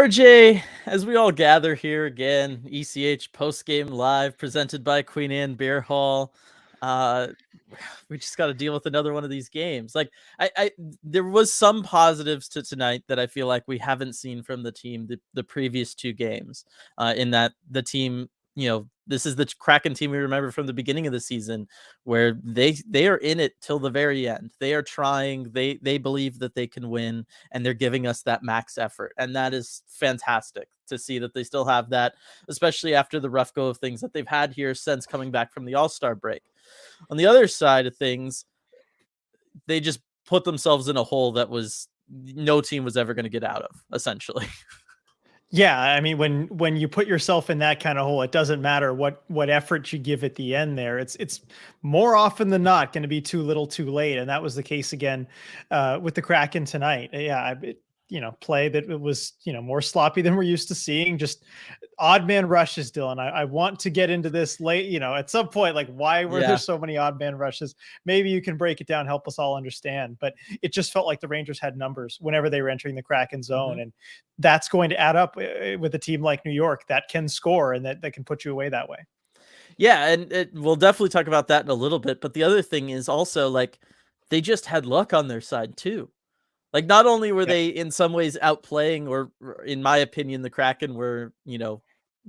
RJ, as we all gather here again, ECH post-game live presented by Queen Anne Beer Hall. Uh, we just got to deal with another one of these games. I there was some positives to tonight that I feel like we haven't seen from the team the previous two games. In that the team, this is the Kraken team we remember from the beginning of the season, where they are in it till the very end. They are trying. They believe that they can win, and they're giving us that max effort, and that is fantastic to see that they still have that, especially after the rough go of things that they've had here since coming back from the All-Star break. On the other side of things, they just put themselves in a hole that was no team was ever going to get out of, essentially. Yeah, I mean, when you put yourself in that kind of hole, it doesn't matter what effort you give at the end there. It's more often than not going to be too little, too late, and that was the case again with the Kraken tonight. Yeah, play that it was more sloppy than we're used to seeing. Just odd man rushes, Dylan. I want to get into this late. At some point, like why were there so many odd man rushes? Maybe you can break it down, help us all understand. But it just felt like the Rangers had numbers whenever they were entering the Kraken zone, and that's going to add up with a team like New York that can score and that can put you away that way. Yeah, and we'll definitely talk about that in a little bit. But the other thing is also like they just had luck on their side too. Like not only were they in some ways outplaying, or in my opinion, the Kraken were,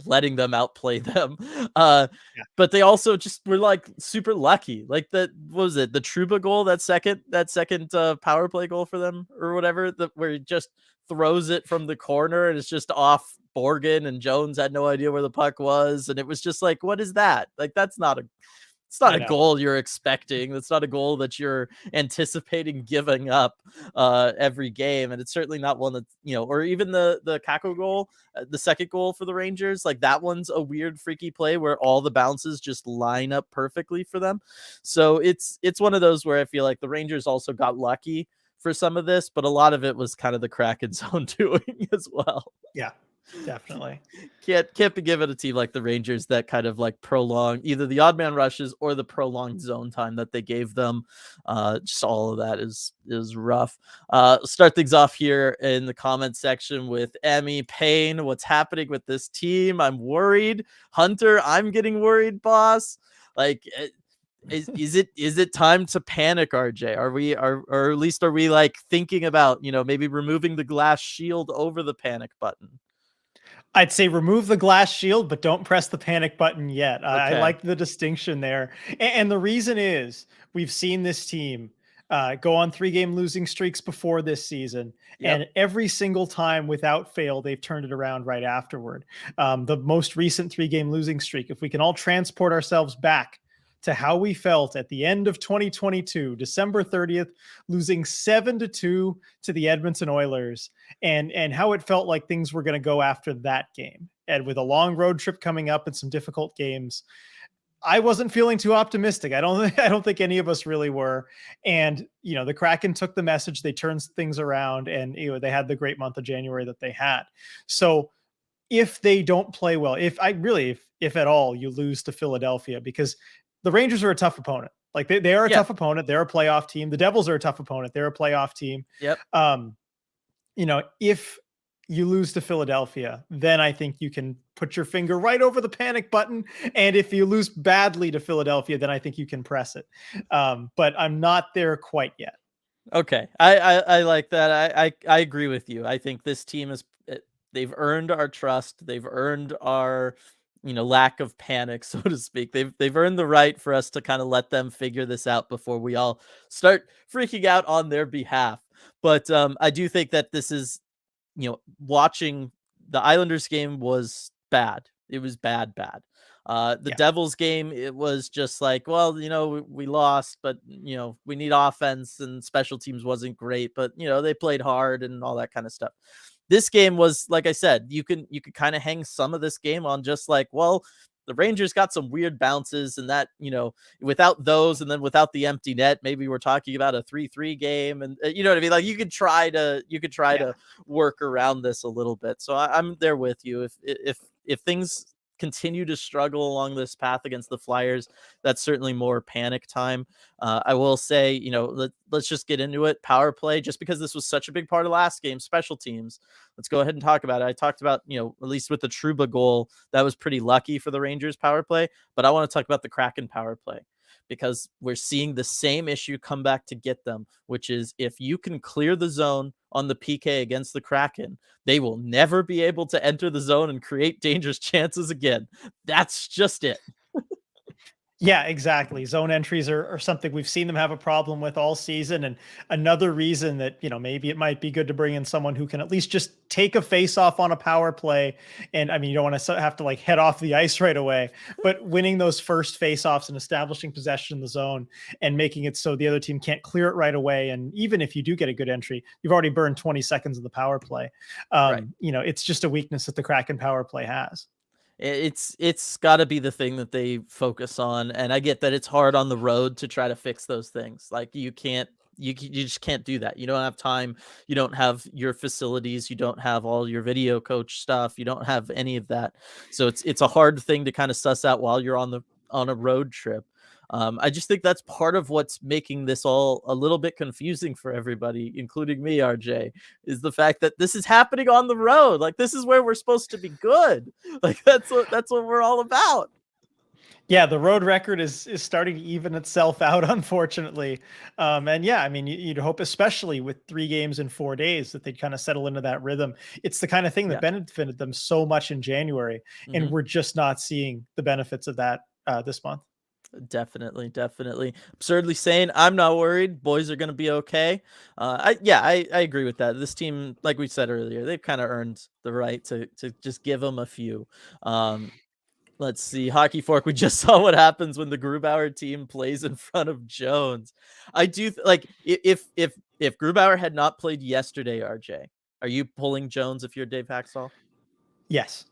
letting them outplay them. But they also just were like super lucky. Like what was it? The Truba goal, that second power play goal for them or whatever, where he just throws it from the corner and it's just off Borgen, and Jones had no idea where the puck was. And it was just like, what is that? Like, it's not a goal you're expecting. That's not a goal that you're anticipating giving up every game. And it's certainly not one that, or even the Kako goal, the second goal for the Rangers, like that one's a weird, freaky play where all the bounces just line up perfectly for them. So it's one of those where I feel like the Rangers also got lucky for some of this, but a lot of it was kind of the Kraken's own doing as well. Yeah. Definitely can't be given a team like the Rangers that kind of like prolong either the odd man rushes or the prolonged zone time that they gave them. Just all of that is rough. Start things off here in the comment section with Emmy Payne. What's happening with this team? I'm worried. Hunter, I'm getting worried, boss. Like, is it time to panic, RJ? Or at least are we like thinking about, maybe removing the glass shield over the panic button? I'd say remove the glass shield, but don't press the panic button yet. Okay. I like the distinction there. And the reason is we've seen this team go on 3-game losing streaks before this season. And every single time without fail, they've turned it around right afterward. The most recent 3-game losing streak, if we can all transport ourselves back to how we felt at the end of 2022, December 30th, losing 7-2 to the Edmonton Oilers, and how it felt like things were going to go after that game. And with a long road trip coming up and some difficult games, I wasn't feeling too optimistic. I don't think any of us really were. And, the Kraken took the message, they turned things around, and they had the great month of January that they had. So if they don't play well, if at all you lose to Philadelphia, because the Rangers are a tough opponent. Like they are a tough opponent. They're a playoff team. The Devils are a tough opponent. They're a playoff team. Yep. If you lose to Philadelphia, then I think you can put your finger right over the panic button. And if you lose badly to Philadelphia, then I think you can press it. But I'm not there quite yet. Okay. I like that. I agree with you. I think this team they've earned our trust. They've earned our, lack of panic, so to speak. They've earned the right for us to kind of let them figure this out before we all start freaking out on their behalf. But I do think that this is, watching the Islanders game was bad. It was bad. The Devils game, it was just like, well, we lost, but we need offense, and special teams wasn't great, but they played hard and all that kind of stuff. This game was, like I said, you could kind of hang some of this game on just like, well, the Rangers got some weird bounces, and that, without those, and then without the empty net, maybe we're talking about a 3-3 game, and you know what I mean? Like you could try to work around this a little bit. So I'm there with you. If things continue to struggle along this path against the Flyers, that's certainly more panic time. I will say, let's just get into it. Power play, just because this was such a big part of last game, special teams. Let's go ahead and talk about it. I talked about, at least with the Trouba goal, that was pretty lucky for the Rangers power play, but I want to talk about the Kraken power play, because we're seeing the same issue come back to get them, which is if you can clear the zone on the PK against the Kraken, they will never be able to enter the zone and create dangerous chances again. That's just it. Yeah, exactly. Zone entries are something we've seen them have a problem with all season. And another reason that, maybe it might be good to bring in someone who can at least just take a face off on a power play. And I mean, you don't want to have to like head off the ice right away, but winning those first face offs and establishing possession in the zone and making it so the other team can't clear it right away. And even if you do get a good entry, you've already burned 20 seconds of the power play. Right. It's just a weakness that the Kraken power play has. It's got to be the thing that they focus on, and I get that it's hard on the road to try to fix those things. Like you just can't do that. You don't have time, you don't have your facilities, you don't have all your video coach stuff, you don't have any of that. So it's a hard thing to kind of suss out while you're on a road trip. I just think that's part of what's making this all a little bit confusing for everybody, including me, RJ, is the fact that this is happening on the road. Like, this is where we're supposed to be good. Like, that's what we're all about. Yeah, the road record is starting to even itself out, unfortunately. And yeah, I mean, you'd hope, especially with 3 games in 4 days, that they'd kind of settle into that rhythm. It's the kind of thing that benefited them so much in January, and we're just not seeing the benefits of that this month. Definitely. Absurdly saying, I'm not worried. Boys are going to be okay. I agree with that. This team, like we said earlier, they've kind of earned the right to just give them a few. Let's see. Hockey Fork, we just saw what happens when the Grubauer team plays in front of Jones. I do like if Grubauer had not played yesterday, RJ, are you pulling Jones if you're Dave Haxall? Yes.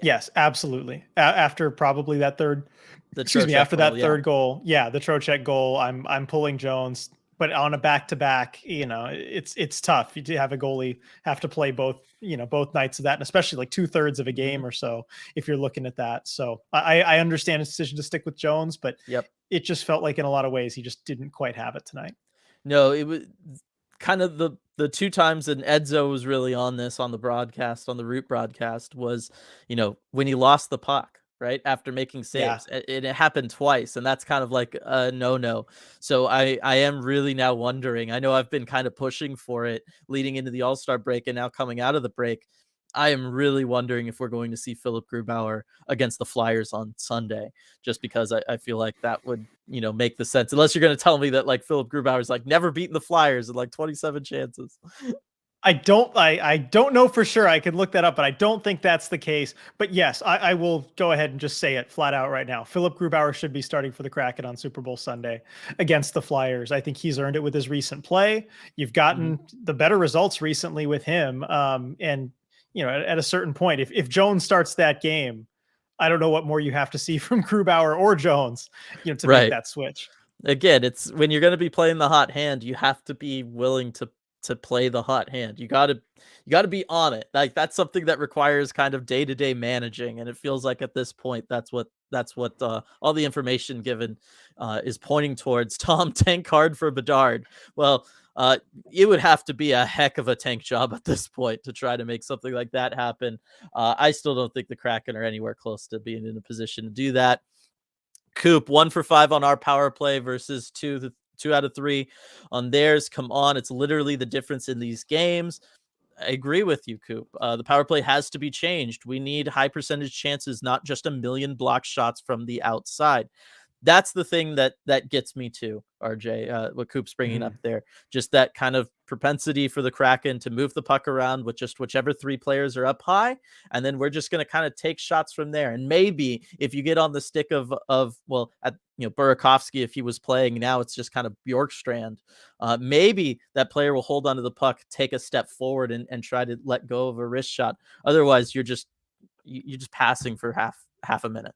Yes, absolutely. After probably that third, after that third goal, the Trocheck goal, I'm pulling Jones. But on a back-to-back, it's tough to have a goalie have to play both nights of that, and especially like 2/3 of a game or so if you're looking at that. So I understand his decision to stick with Jones, but it just felt like in a lot of ways he just didn't quite have it tonight. No, it was kind of the 2 times, and Edzo was really on this on the broadcast, on the Root broadcast, was, when he lost the puck, right? After making saves. It happened twice, and that's kind of like a no-no. So I am really now wondering, I know I've been kind of pushing for it leading into the All-Star break and now coming out of the break. I am really wondering if we're going to see Philip Grubauer against the Flyers on Sunday, just because I feel like that would, make the sense, unless you're going to tell me that like Philip Grubauer's like never beaten the Flyers in like 27 chances. I don't know for sure. I can look that up, but I don't think that's the case. But yes, I will go ahead and just say it flat out right now. Philip Grubauer should be starting for the Kraken on Super Bowl Sunday against the Flyers. I think he's earned it with his recent play. You've gotten the better results recently with him. And at a certain point, if Jones starts that game, I don't know what more you have to see from Grubauer or Jones, to make that switch. Again, it's when you're going to be playing the hot hand, you have to be willing to play the hot hand. You got to be on it. Like, that's something that requires kind of day-to-day managing, and it feels like at this point that's what all the information given is pointing towards. Tom, tank hard for Bedard. Well, it would have to be a heck of a tank job at this point to try to make something like that happen. I still don't think the Kraken are anywhere close to being in a position to do that. Coop, 1 for 5 on our power play versus 2 out of 3 on theirs. Come on, it's literally the difference in these games. I agree with you, Coop. The power play has to be changed. We need high percentage chances, not just a million block shots from the outside. That's the thing that gets me too, RJ, what Coop's bringing up there. Just that kind of propensity for the Kraken to move the puck around with just whichever 3 players are up high, and then we're just going to kind of take shots from there. And maybe if you get on the stick of Burakovsky, if he was playing now, it's just kind of Bjorkstrand. Maybe that player will hold onto the puck, take a step forward, and try to let go of a wrist shot. Otherwise, you're just passing for half a minute.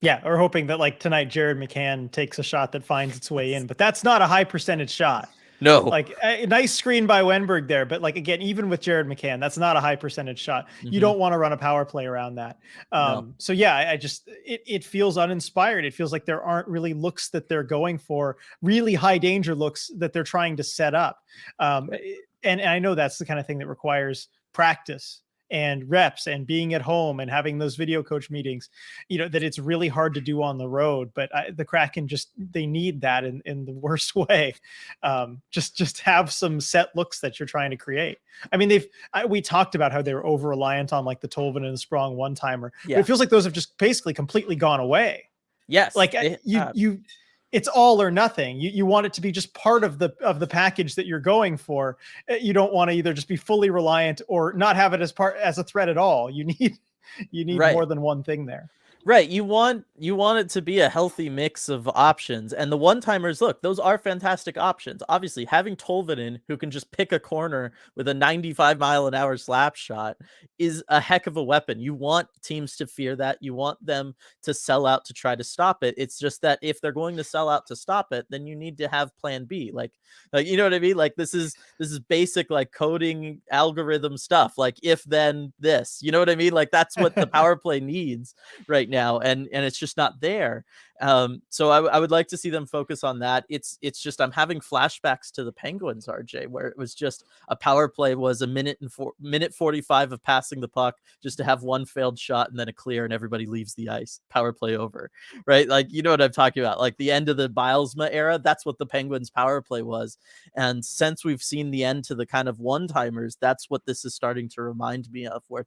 Yeah, or hoping that like tonight Jared McCann takes a shot that finds its way in, but that's not a high percentage shot. No. Like a nice screen by Wenberg there, but like again, even with Jared McCann, that's not a high percentage shot. You Hmm. don't want to run a power play around that. No. So yeah, I just it feels uninspired. It feels like there aren't really looks that they're going for, really high danger looks that they're trying to set up. Um, Right. and I know that's the kind of thing that requires practice and reps and being at home and having those video coach meetings, that it's really hard to do on the road. But the Kraken just, they need that in the worst way. Just have some set looks that you're trying to create. I mean, we talked about how they were over reliant on like the Tolvin and the Sprong one timer, but Yeah. it feels like those have just basically completely gone away. Yes. Like it's all or nothing. You want it to be just part of the package that you're going for. You don't want to either just be fully reliant or not have it as a threat at all. You need Right. more than one thing there. Right, you want it to be a healthy mix of options, and the one-timers, look, those are fantastic options. Obviously, having Tolvanen, who can just pick a corner with a 95-mile-an-hour slap shot, is a heck of a weapon. You want teams to fear that. You want them to sell out to try to stop it. It's just that if they're going to sell out to stop it, then you need to have plan B. Like you know what I mean? Like this is basic like coding algorithm stuff. Like if then this. You know what I mean? Like that's what the power play needs right now, and it's just not there. So I would like to see them focus on that. It's just I'm having flashbacks to the Penguins, RJ, where it was just a power play was a minute 45 of passing the puck just to have one failed shot and then a clear and everybody leaves the ice. Power play over, right? Like you know what I'm talking about. Like the end of the Bilesma era, that's what the Penguins power play was. And since we've seen the end to the kind of one-timers, that's what this is starting to remind me of, where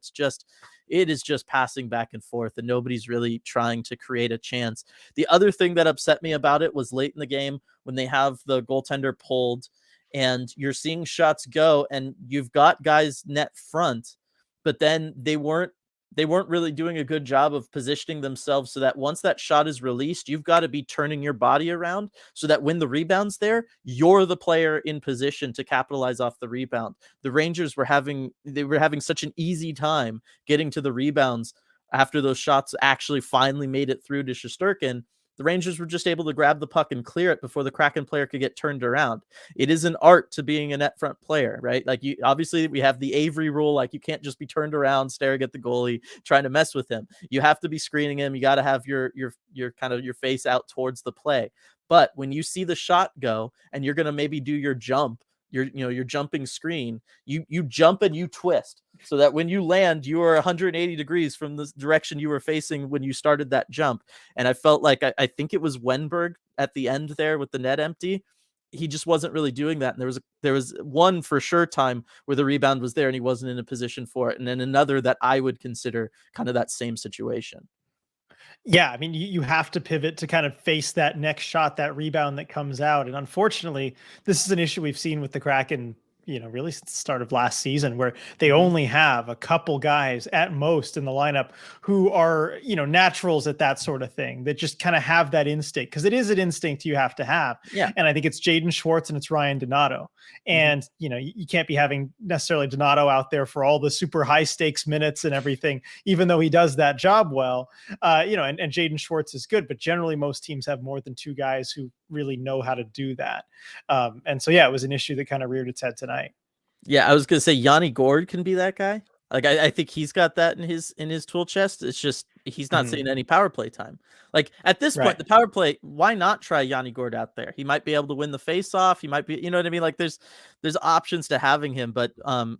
it is just passing back and forth and nobody's really trying to create a chance. The other thing that upset me about it was late in the game when they have the goaltender pulled and you're seeing shots go and you've got guys net front, but then they weren't really doing a good job of positioning themselves so that once that shot is released, you've got to be turning your body around so that when the rebound's there, you're the player in position to capitalize off the rebound. The Rangers were having such an easy time getting to the rebounds after those shots actually finally made it through to Shesterkin. The Rangers were just able to grab the puck and clear it before the Kraken player could get turned around. It is an art to being a net front player, right? Like you obviously we have the Avery rule, like you can't just be turned around staring at the goalie trying to mess with him. You have to be screening him. You got to have your kind of your face out towards the play. But when you see the shot go and you're going to maybe do your jump, your jumping screen, you jump and you twist so that when you land, you are 180 degrees from the direction you were facing when you started that jump. And I felt like I think it was Wenberg at the end there with the net empty. He just wasn't really doing that. And there was one for sure time where the rebound was there and he wasn't in a position for it. And then another that I would consider kind of that same situation. Yeah, I mean, you have to pivot to kind of face that next shot, that rebound that comes out. And unfortunately, this is an issue we've seen with the Kraken, really since the start of last season, where they Mhm. only have a couple guys at most in the lineup who are, naturals at that sort of thing, that just kind of have that instinct, because it is an instinct you have to have. Yeah. And I think it's Jaden Schwartz and it's Ryan Donato. Mhm. And, you can't be having necessarily Donato out there for all the super high stakes minutes and everything, even though he does that job well. And Jaden Schwartz is good, but generally most teams have more than two guys who really know how to do that. And so, yeah, it was an issue that kind of reared its head tonight. Yeah, I was gonna say Yanni Gord can be that guy. Like I think he's got that in his tool chest. It's just he's not Mhm. seeing any power play time. Like at this point, Right. the power play, why not try Yanni Gord out there? He might be able to win the face off. He might be, you know what I mean? Like there's options to having him, but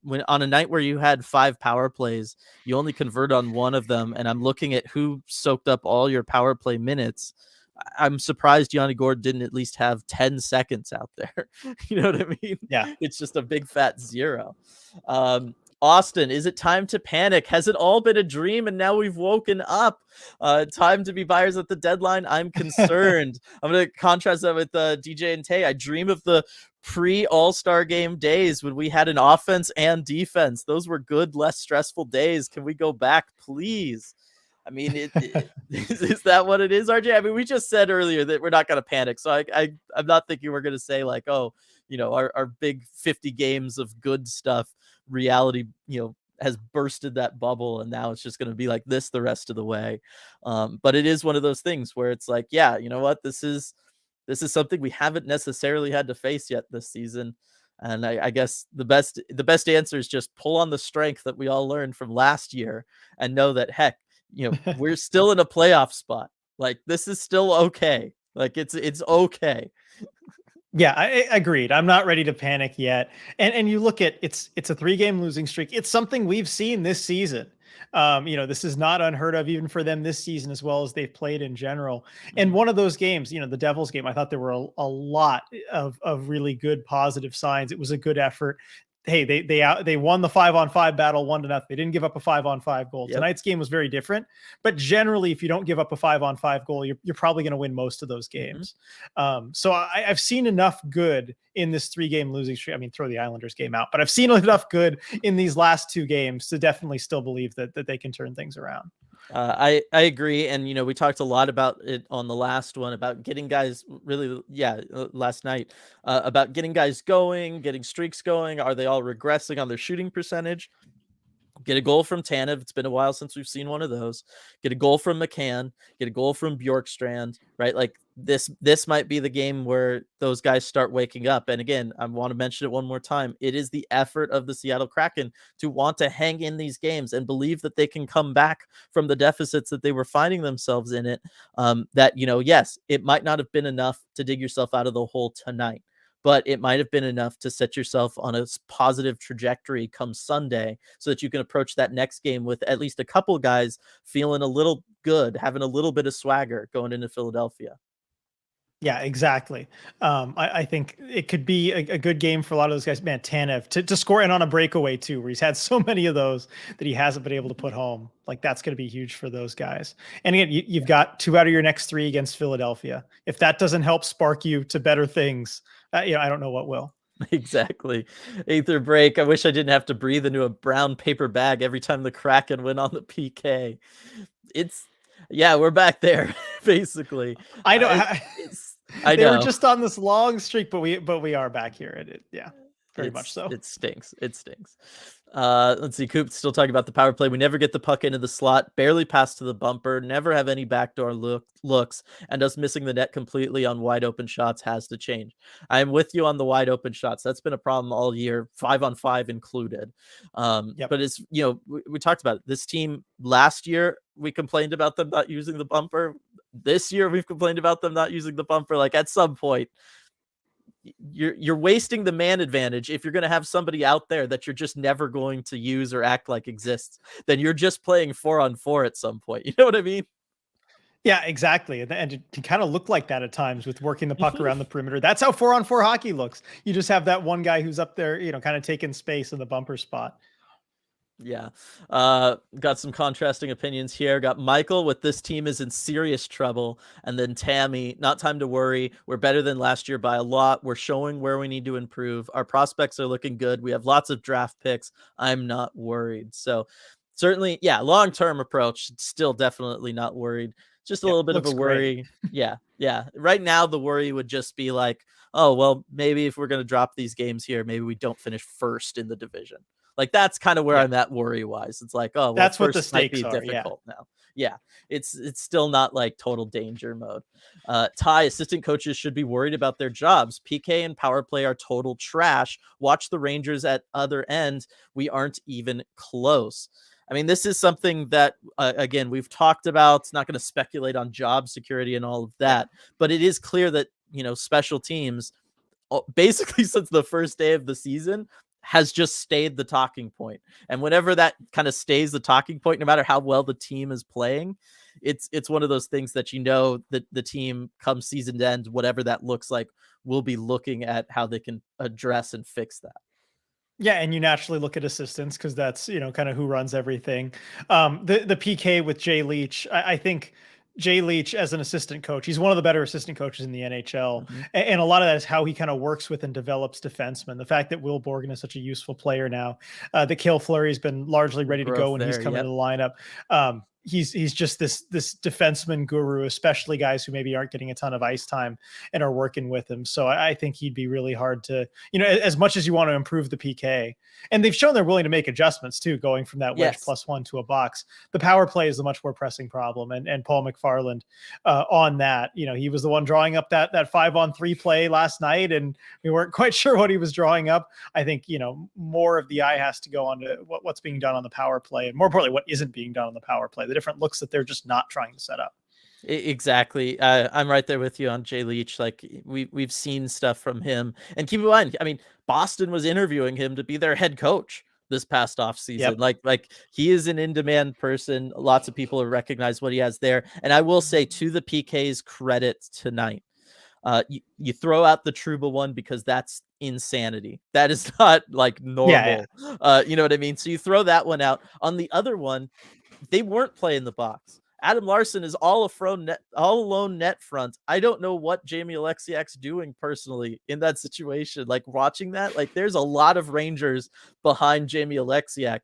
when on a night where you had 5 power plays, you only convert on one of them, and I'm looking at who soaked up all your power play minutes. I'm surprised Yanni Gord didn't at least have 10 seconds out there. You know what I mean? Yeah. It's just a big fat zero. Austin, is it time to panic? Has it all been a dream and now we've woken up? Time to be buyers at the deadline. I'm concerned. I'm going to contrast that with DJ and Tay. I dream of the pre All-Star game days when we had an offense and defense. Those were good, less stressful days. Can we go back, please? I mean, is that what it is, RJ? I mean, we just said earlier that we're not going to panic. So I'm not thinking we're going to say like, oh, our big 50 games of good stuff, reality, has bursted that bubble. And now it's just going to be like this the rest of the way. But it is one of those things where it's like, yeah, you know what? This is something we haven't necessarily had to face yet this season. And I guess the best answer is just pull on the strength that we all learned from last year and know that, heck, we're still in a playoff spot. Like, this is still okay. Like, it's okay. Yeah, I agreed. I'm not ready to panic yet. And you look at it's a 3-game losing streak. It's something we've seen this season. This is not unheard of even for them this season, as well as they've played in general. And Mhm. one of those games, the Devils game, I thought there were a lot of really good positive signs. It was a good effort. Hey, they won the 5-on-5 battle 1-0. They didn't give up a 5-on-5 goal. Yep. Tonight's game was very different, but generally, if you don't give up a 5-on-5 goal, you're probably going to win most of those Mhm. games. So I've seen enough good in this 3-game losing streak. I mean, throw the Islanders game out, but I've seen enough good in these last 2 games to definitely still believe that they can turn things around. I agree, and we talked a lot about it on the last one about getting guys really, yeah, last night, about getting guys going, getting streaks going. Are they all regressing on their shooting percentage? Get a goal from Tanev. It's been a while since we've seen one of those. Get a goal from McCann. Get a goal from Bjorkstrand. Right, like this might be the game where those guys start waking up. And again, I want to mention it one more time. It is the effort of the Seattle Kraken to want to hang in these games and believe that they can come back from the deficits that they were finding themselves in. It that yes, it might not have been enough to dig yourself out of the hole tonight, but it might have been enough to set yourself on a positive trajectory come Sunday so that you can approach that next game with at least a couple guys feeling a little good, having a little bit of swagger going into Philadelphia. Yeah, exactly. I think it could be a good game for a lot of those guys. Man, Tanev to score in on a breakaway too, where he's had so many of those that he hasn't been able to put home. Like, that's going to be huge for those guys. And again, you've got 2 out of your next 3 against Philadelphia. If that doesn't help spark you to better things, I don't know what will. Exactly. Aether break. I wish I didn't have to breathe into a brown paper bag every time the Kraken went on the PK. It's yeah, we're back there basically. I know. I They were know. just on this long streak, but we are back here. Yeah, very much so. It stinks. It stinks. Let's see. Coop's still talking about the power play. We never get the puck into the slot, barely pass to the bumper, never have any backdoor looks, and us missing the net completely on wide open shots has to change. I'm with you on the wide open shots. That's been a problem all year, 5-on-5 included. Yep. But it's we talked about it. This team last year, we complained about them not using the bumper. This year, we've complained about them not using the bumper. Like, at some point, you're wasting the man advantage if you're going to have somebody out there that you're just never going to use or act like exists. Then you're just playing 4-on-4 at some point. You know what I mean? Yeah, exactly. And it can kind of look like that at times with working the puck Mhm. around the perimeter. That's how 4-on-4 hockey looks. You just have that one guy who's up there, kind of taking space in the bumper spot. Yeah. Got some contrasting opinions here. Got Michael with this team is in serious trouble. And then Tammy, not time to worry. We're better than last year by a lot. We're showing where we need to improve. Our prospects are looking good. We have lots of draft picks. I'm not worried. So certainly, yeah, long-term approach, still definitely not worried. Just a Yep, little bit of a looks great. worry. Yeah, yeah. Right now, the worry would just be like, oh, well, maybe if we're going to drop these games here, maybe we don't finish first in the division. Like, that's kind of where Yeah, I'm at worry-wise. It's like, oh, well, that's what the first might stakes be are. Yeah. difficult now. Yeah, it's still not like total danger mode. Ty, assistant coaches should be worried about their jobs. PK and power play are total trash. Watch the Rangers at other end. We aren't even close. I mean, this is something that, again, we've talked about. It's not going to speculate on job security and all of Yeah. that, but it is clear that, special teams, basically since the first day of the season, has just stayed the talking point. And whenever that kind of stays the talking point, no matter how well the team is playing, it's one of those things that that the team come season end, whatever that looks like, will be looking at how they can address and fix that. Yeah, and you naturally look at assistants because that's kind of who runs everything. The PK with Jay Leach, I think Jay Leach as an assistant coach, he's one of the better assistant coaches in the NHL, Mhm. and a lot of that is how he kind of works with and develops defensemen. The fact that Will Borgen is such a useful player now, that Cale Fleury has been largely The ready to go growth when he's there, come into yep. the lineup. he's just this defenseman guru, especially guys who maybe aren't getting a ton of ice time and are working with him. So I think he'd be really hard to, as much as you want to improve the PK, and they've shown they're willing to make adjustments too, going from that wedge +1 to a box. The power play is a much more pressing problem, and Paul McFarland on that, he was the one drawing up that 5-on-3 play last night, and we weren't quite sure what he was drawing up. I think more of the eye has to go on to what's being done on the power play, and more importantly, what isn't being done on the power play, the different looks that they're just not trying to set up. Exactly. I'm right there with you on Jay Leach. Like we've seen stuff from him, and keep in mind, I mean, Boston was interviewing him to be their head coach this past off season. Yep. Like he is an in-demand person. Lots of people have recognized what he has there. And I will say, to the PK's credit tonight, you throw out the Trouba one because that's insanity. That is not like normal. You know what I mean? So you throw that one out. On the other one, they weren't playing the box. Adam Larson is all alone net front. I don't know what Jamie Alexiak's doing personally in that situation. Like watching that, like there's a lot of Rangers behind Jamie Alexiak.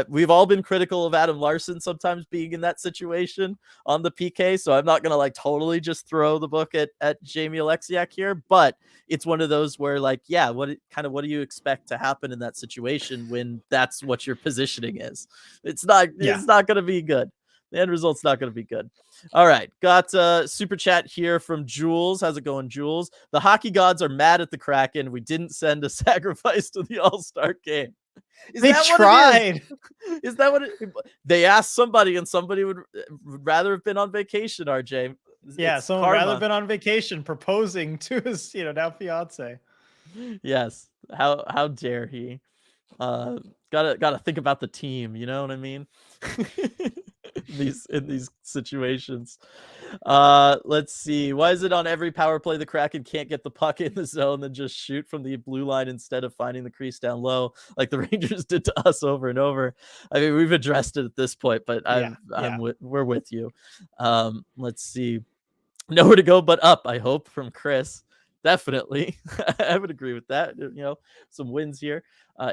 We've all been critical of Adam Larson sometimes being in that situation on the PK, so I'm not gonna like totally just throw the book at Jamie Alexiak here, but it's one of those where like, yeah, what do you expect to happen in that situation when that's what your positioning is? It's not gonna be good. The end result's not going to be good. All right. Got a super chat here from Jules. How's it going, Jules? The hockey gods are mad at the Kraken. We didn't send a sacrifice to the All-Star game. They tried. Is that what they asked somebody, and somebody would rather have been on vacation, RJ? Yeah, someone would rather have been on vacation proposing to his, now fiance. Yes. How dare he? Gotta think about the team, you know what I mean? in these situations. Let's see. Why is it on every power play the Kraken can't get the puck in the zone, then just shoot from the blue line instead of finding the crease down low like the Rangers did to us over and over? I mean, we've addressed it at this point, but we're with you. Let's see. Nowhere to go but up, I hope, from Chris. Definitely. I would agree with that. Some wins here.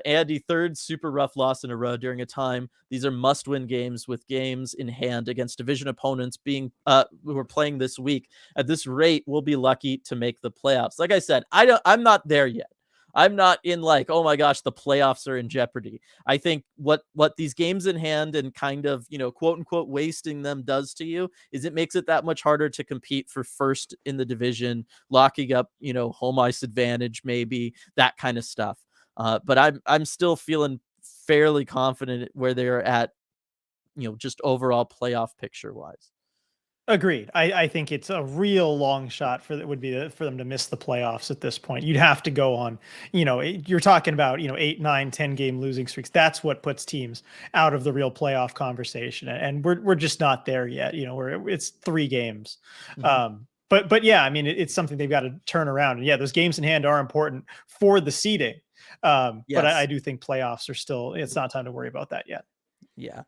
Andy, third super rough loss in a row during a time. These are must-win games with games in hand against division opponents being who are playing this week. At this rate, we'll be lucky to make the playoffs. Like I said, I'm not there yet. I'm not in like, oh my gosh, the playoffs are in jeopardy. I think what these games in hand and kind of, quote unquote, wasting them does to you is it makes it that much harder to compete for first in the division, locking up, home ice advantage, maybe that kind of stuff. But I'm still feeling fairly confident where they're at, just overall playoff picture wise. Agreed. I think it's a real long shot for them to miss the playoffs at this point. You'd have to go on, you're talking about, 8, 9, 10 game losing streaks. That's what puts teams out of the real playoff conversation. And we're just not there yet. It's 3 games. Mm-hmm. But yeah, I mean, it's something they've got to turn around. And yeah, those games in hand are important for the seeding. Yes. But I do think playoffs are still, it's not time to worry about that yet. Yeah.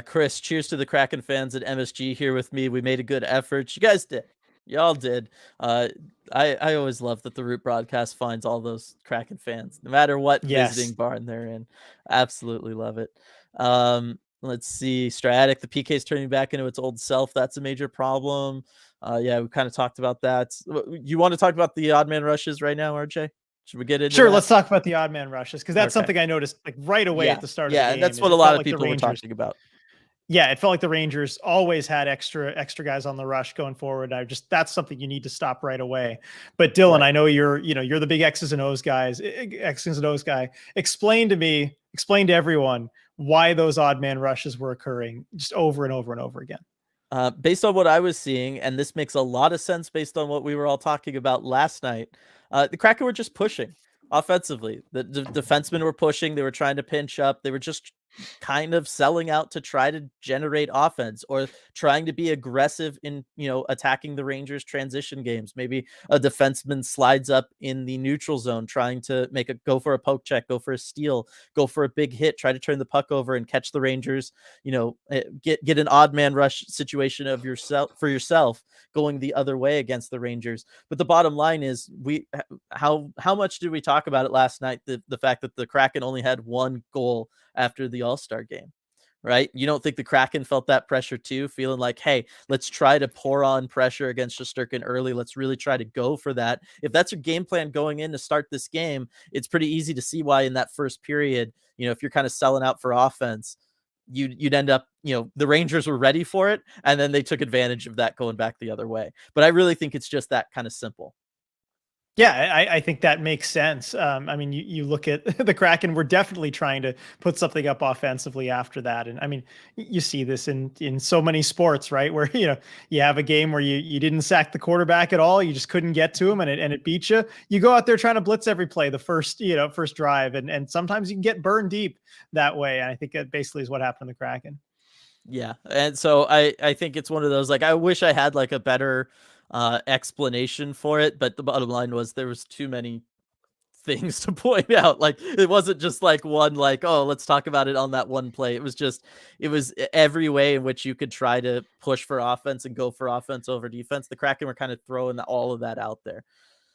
Chris, cheers to the Kraken fans at MSG here with me. We made a good effort. You guys did. Y'all did. I always love that the Root broadcast finds all those Kraken fans, no matter what visiting barn they're in. Absolutely love it. Let's see. Stratic, the PK is turning back into its old self. That's a major problem. Yeah, we kind of talked about that. You want to talk about the odd man rushes right now, RJ? Should we get into Sure, let's talk about the odd man rushes, because that's something I noticed like right away at the start of the game. Yeah, that's what a lot of people were talking about. Yeah, it felt like the Rangers always had extra guys on the rush going forward. That's something you need to stop right away. But Dylan, I know you're the big X's and O's guys, X's and O's guy. Explain to everyone why those odd man rushes were occurring just over and over and over again. Based on what I was seeing, and this makes a lot of sense based on what we were all talking about last night, the Kraken were just pushing offensively. The defensemen were pushing. They were trying to pinch up. They were just kind of selling out to try to generate offense, or trying to be aggressive in, attacking the Rangers transition games. Maybe a defenseman slides up in the neutral zone, trying to go for a poke check, go for a steal, go for a big hit, try to turn the puck over and catch the Rangers, get an odd man rush situation of yourself going the other way against the Rangers. But the bottom line is, how much did we talk about it last night? The fact that the Kraken only had 1 goal after the All-Star game, right? You don't think the Kraken felt that pressure too, feeling like, hey, let's try to pour on pressure against Shesterkin early. Let's really try to go for that. If that's your game plan going in to start this game, it's pretty easy to see why in that first period, if you're kind of selling out for offense, you'd end up, the Rangers were ready for it, and then they took advantage of that going back the other way. But I really think it's just that kind of simple. Yeah, I think that makes sense. I mean, you look at the Kraken, we're definitely trying to put something up offensively after that. And I mean, you see this in so many sports, right? Where, you have a game where you didn't sack the quarterback at all. You just couldn't get to him and it beat you. You go out there trying to blitz every play, the first drive. And sometimes you can get burned deep that way. And I think that basically is what happened to the Kraken. Yeah. And so I think it's one of those, like, I wish I had like a better explanation for it, but the bottom line was there was too many things to point out. Like, it wasn't just like one, like, oh, let's talk about it on that one play. It was every way in which you could try to push for offense and go for offense over defense. The Kraken were kind of throwing all of that out there.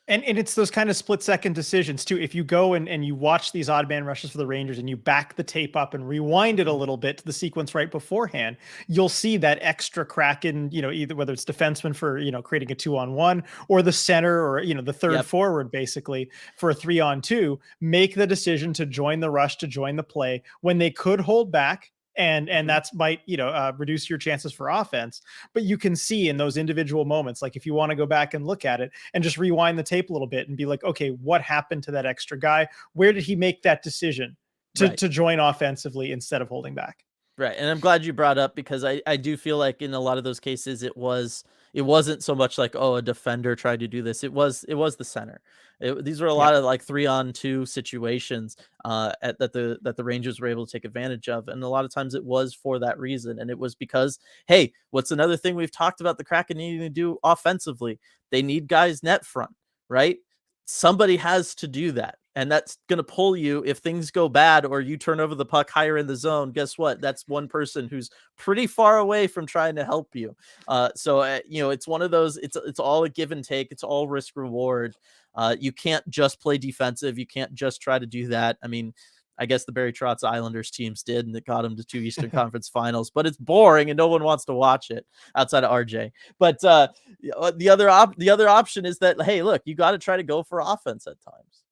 And it's those kind of split second decisions too. If you go and you watch these odd man rushes for the Rangers and you back the tape up and rewind it a little bit to the sequence right beforehand, you'll see that extra Kraken, either whether it's defenseman for, creating a 2-on-1 or the center or, the third forward basically for a 3-on-2, make the decision to join the rush, to join the play when they could hold back. And that's might reduce your chances for offense. But you can see in those individual moments, like if you want to go back and look at it and just rewind the tape a little bit and be like, okay, what happened to that extra guy? Where did he make that decision to join offensively instead of holding back? Right. And I'm glad you brought up, because I do feel like in a lot of those cases it wasn't so much like, oh, a defender tried to do this. It was the center. These were a lot of like 3-on-2 situations that the Rangers were able to take advantage of, and a lot of times it was for that reason. And it was because, hey, what's another thing we've talked about the Kraken needing to do offensively? They need guys net front, right? Somebody has to do that. And that's going to pull you if things go bad or you turn over the puck higher in the zone. Guess what? That's one person who's pretty far away from trying to help you. It's one of those. It's all a give and take. It's all risk reward. You can't just play defensive. You can't just try to do that. I mean, I guess the Barry Trotz Islanders teams did, and it got them to 2 Eastern Conference Finals. But it's boring, and no one wants to watch it outside of RJ. But the other option is that, hey, look, you got to try to go for offense at times.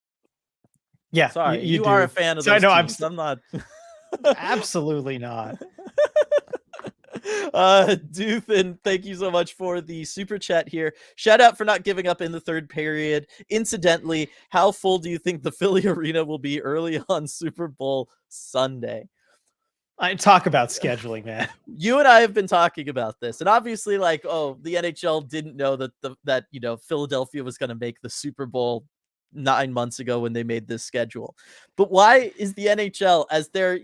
Yeah, sorry, you are do. a fan of those teams. I'm not. Absolutely not. Doothin, thank you so much for the super chat here. Shout out for not giving up in the third period. Incidentally, how full do you think the Philly arena will be early on Super Bowl Sunday? I talk about scheduling, man. You and I have been talking about this, and obviously, like, oh, the NHL didn't know that Philadelphia was going to make the Super Bowl 9 months ago when they made this schedule. But why is the NHL, as they're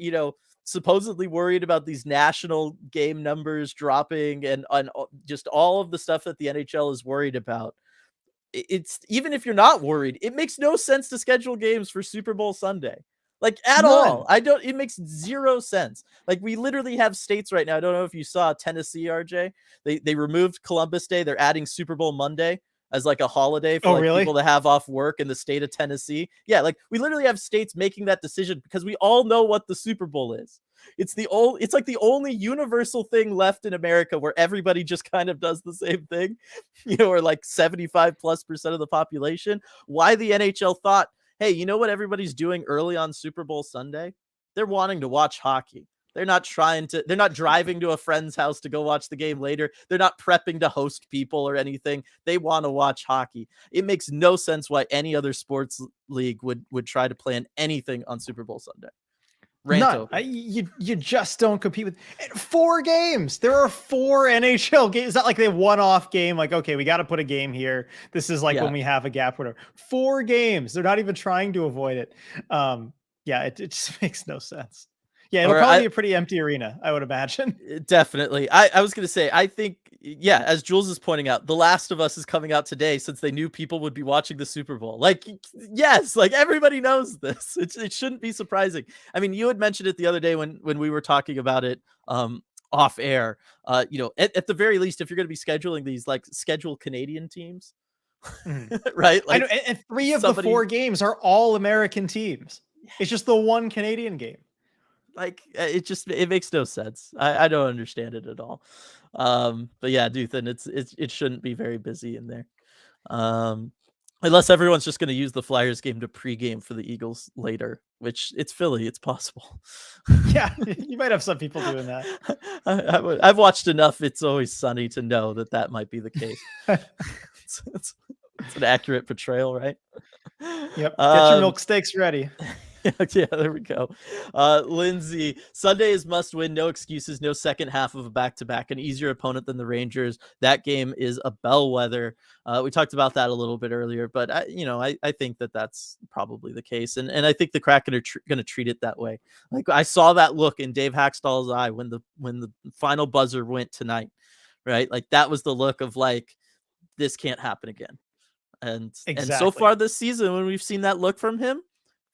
supposedly worried about these national game numbers dropping and just all of the stuff that the NHL is worried about, it's, even if you're not worried, it makes no sense to schedule games for Super Bowl Sunday. Like, at all. It makes zero sense. Like, we literally have states right now. I don't know if you saw Tennessee, RJ. They removed Columbus Day. They're adding Super Bowl Monday as like a holiday for people to have off work in the state of Tennessee. Yeah, like, we literally have states making that decision because we all know what the Super Bowl is. It's like the only universal thing left in America where everybody just kind of does the same thing, or like 75+% of the population. Why the NHL thought, hey, you know what everybody's doing early on Super Bowl Sunday? They're wanting to watch hockey. They're not driving to a friend's house to go watch the game later. They're not prepping to host people or anything. They want to watch hockey. It makes no sense why any other sports league would try to plan anything on Super Bowl Sunday. None. You just don't compete with 4 games. There are 4 NHL games. It's not like they one-off game. Like, okay, we got to put a game here. This is like when we have a gap, whatever. 4 games. They're not even trying to avoid it. It just makes no sense. Yeah, it'll probably be a pretty empty arena, I would imagine. Definitely. I was going to say, I think, as Jules is pointing out, The Last of Us is coming out today since they knew people would be watching the Super Bowl. Like, yes, like, everybody knows this. It shouldn't be surprising. I mean, you had mentioned it the other day when we were talking about it off air. At the very least, if you're going to be scheduling these, like, schedule Canadian teams, right? Like, I know, and 3 of the 4 games are all American teams. It's just the one Canadian game. Like it makes no sense. I don't understand it at all. But yeah, Duthan, it shouldn't be very busy in there. Um, unless everyone's just going to use the Flyers game to pregame for the Eagles later, which it's Philly, it's possible. Yeah, you might have some people doing that. I've watched enough It's Always Sunny to know that might be the case. It's an accurate portrayal, right? Yep. Get your milk steaks ready. Yeah, there we go. Lindsay, Sunday is must win. No excuses. No second half of a back-to-back. An easier opponent than the Rangers. That game is a bellwether. We talked about that a little bit earlier, but I think that's probably the case, and I think the Kraken are going to treat it that way. Like I saw that look in Dave Haxtell's eye when the final buzzer went tonight, right? Like that was the look of like, this can't happen again. And so far this season, when we've seen that look from him,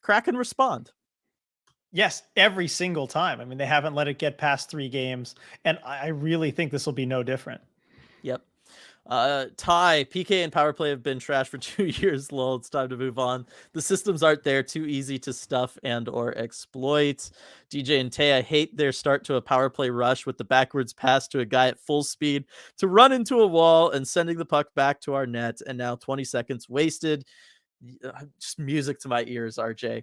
Kraken respond. Yes, every single time. I mean, they haven't let it get past 3 games, and I really think this will be no different. Yep. Ty, PK and power play have been trash for 2 years. Lol, it's time to move on. The systems aren't there, too easy to stuff and or exploit. DJ and Tay, I hate their start to a power play rush with the backwards pass to a guy at full speed to run into a wall and sending the puck back to our net. And now 20 seconds wasted. Just music to my ears, RJ.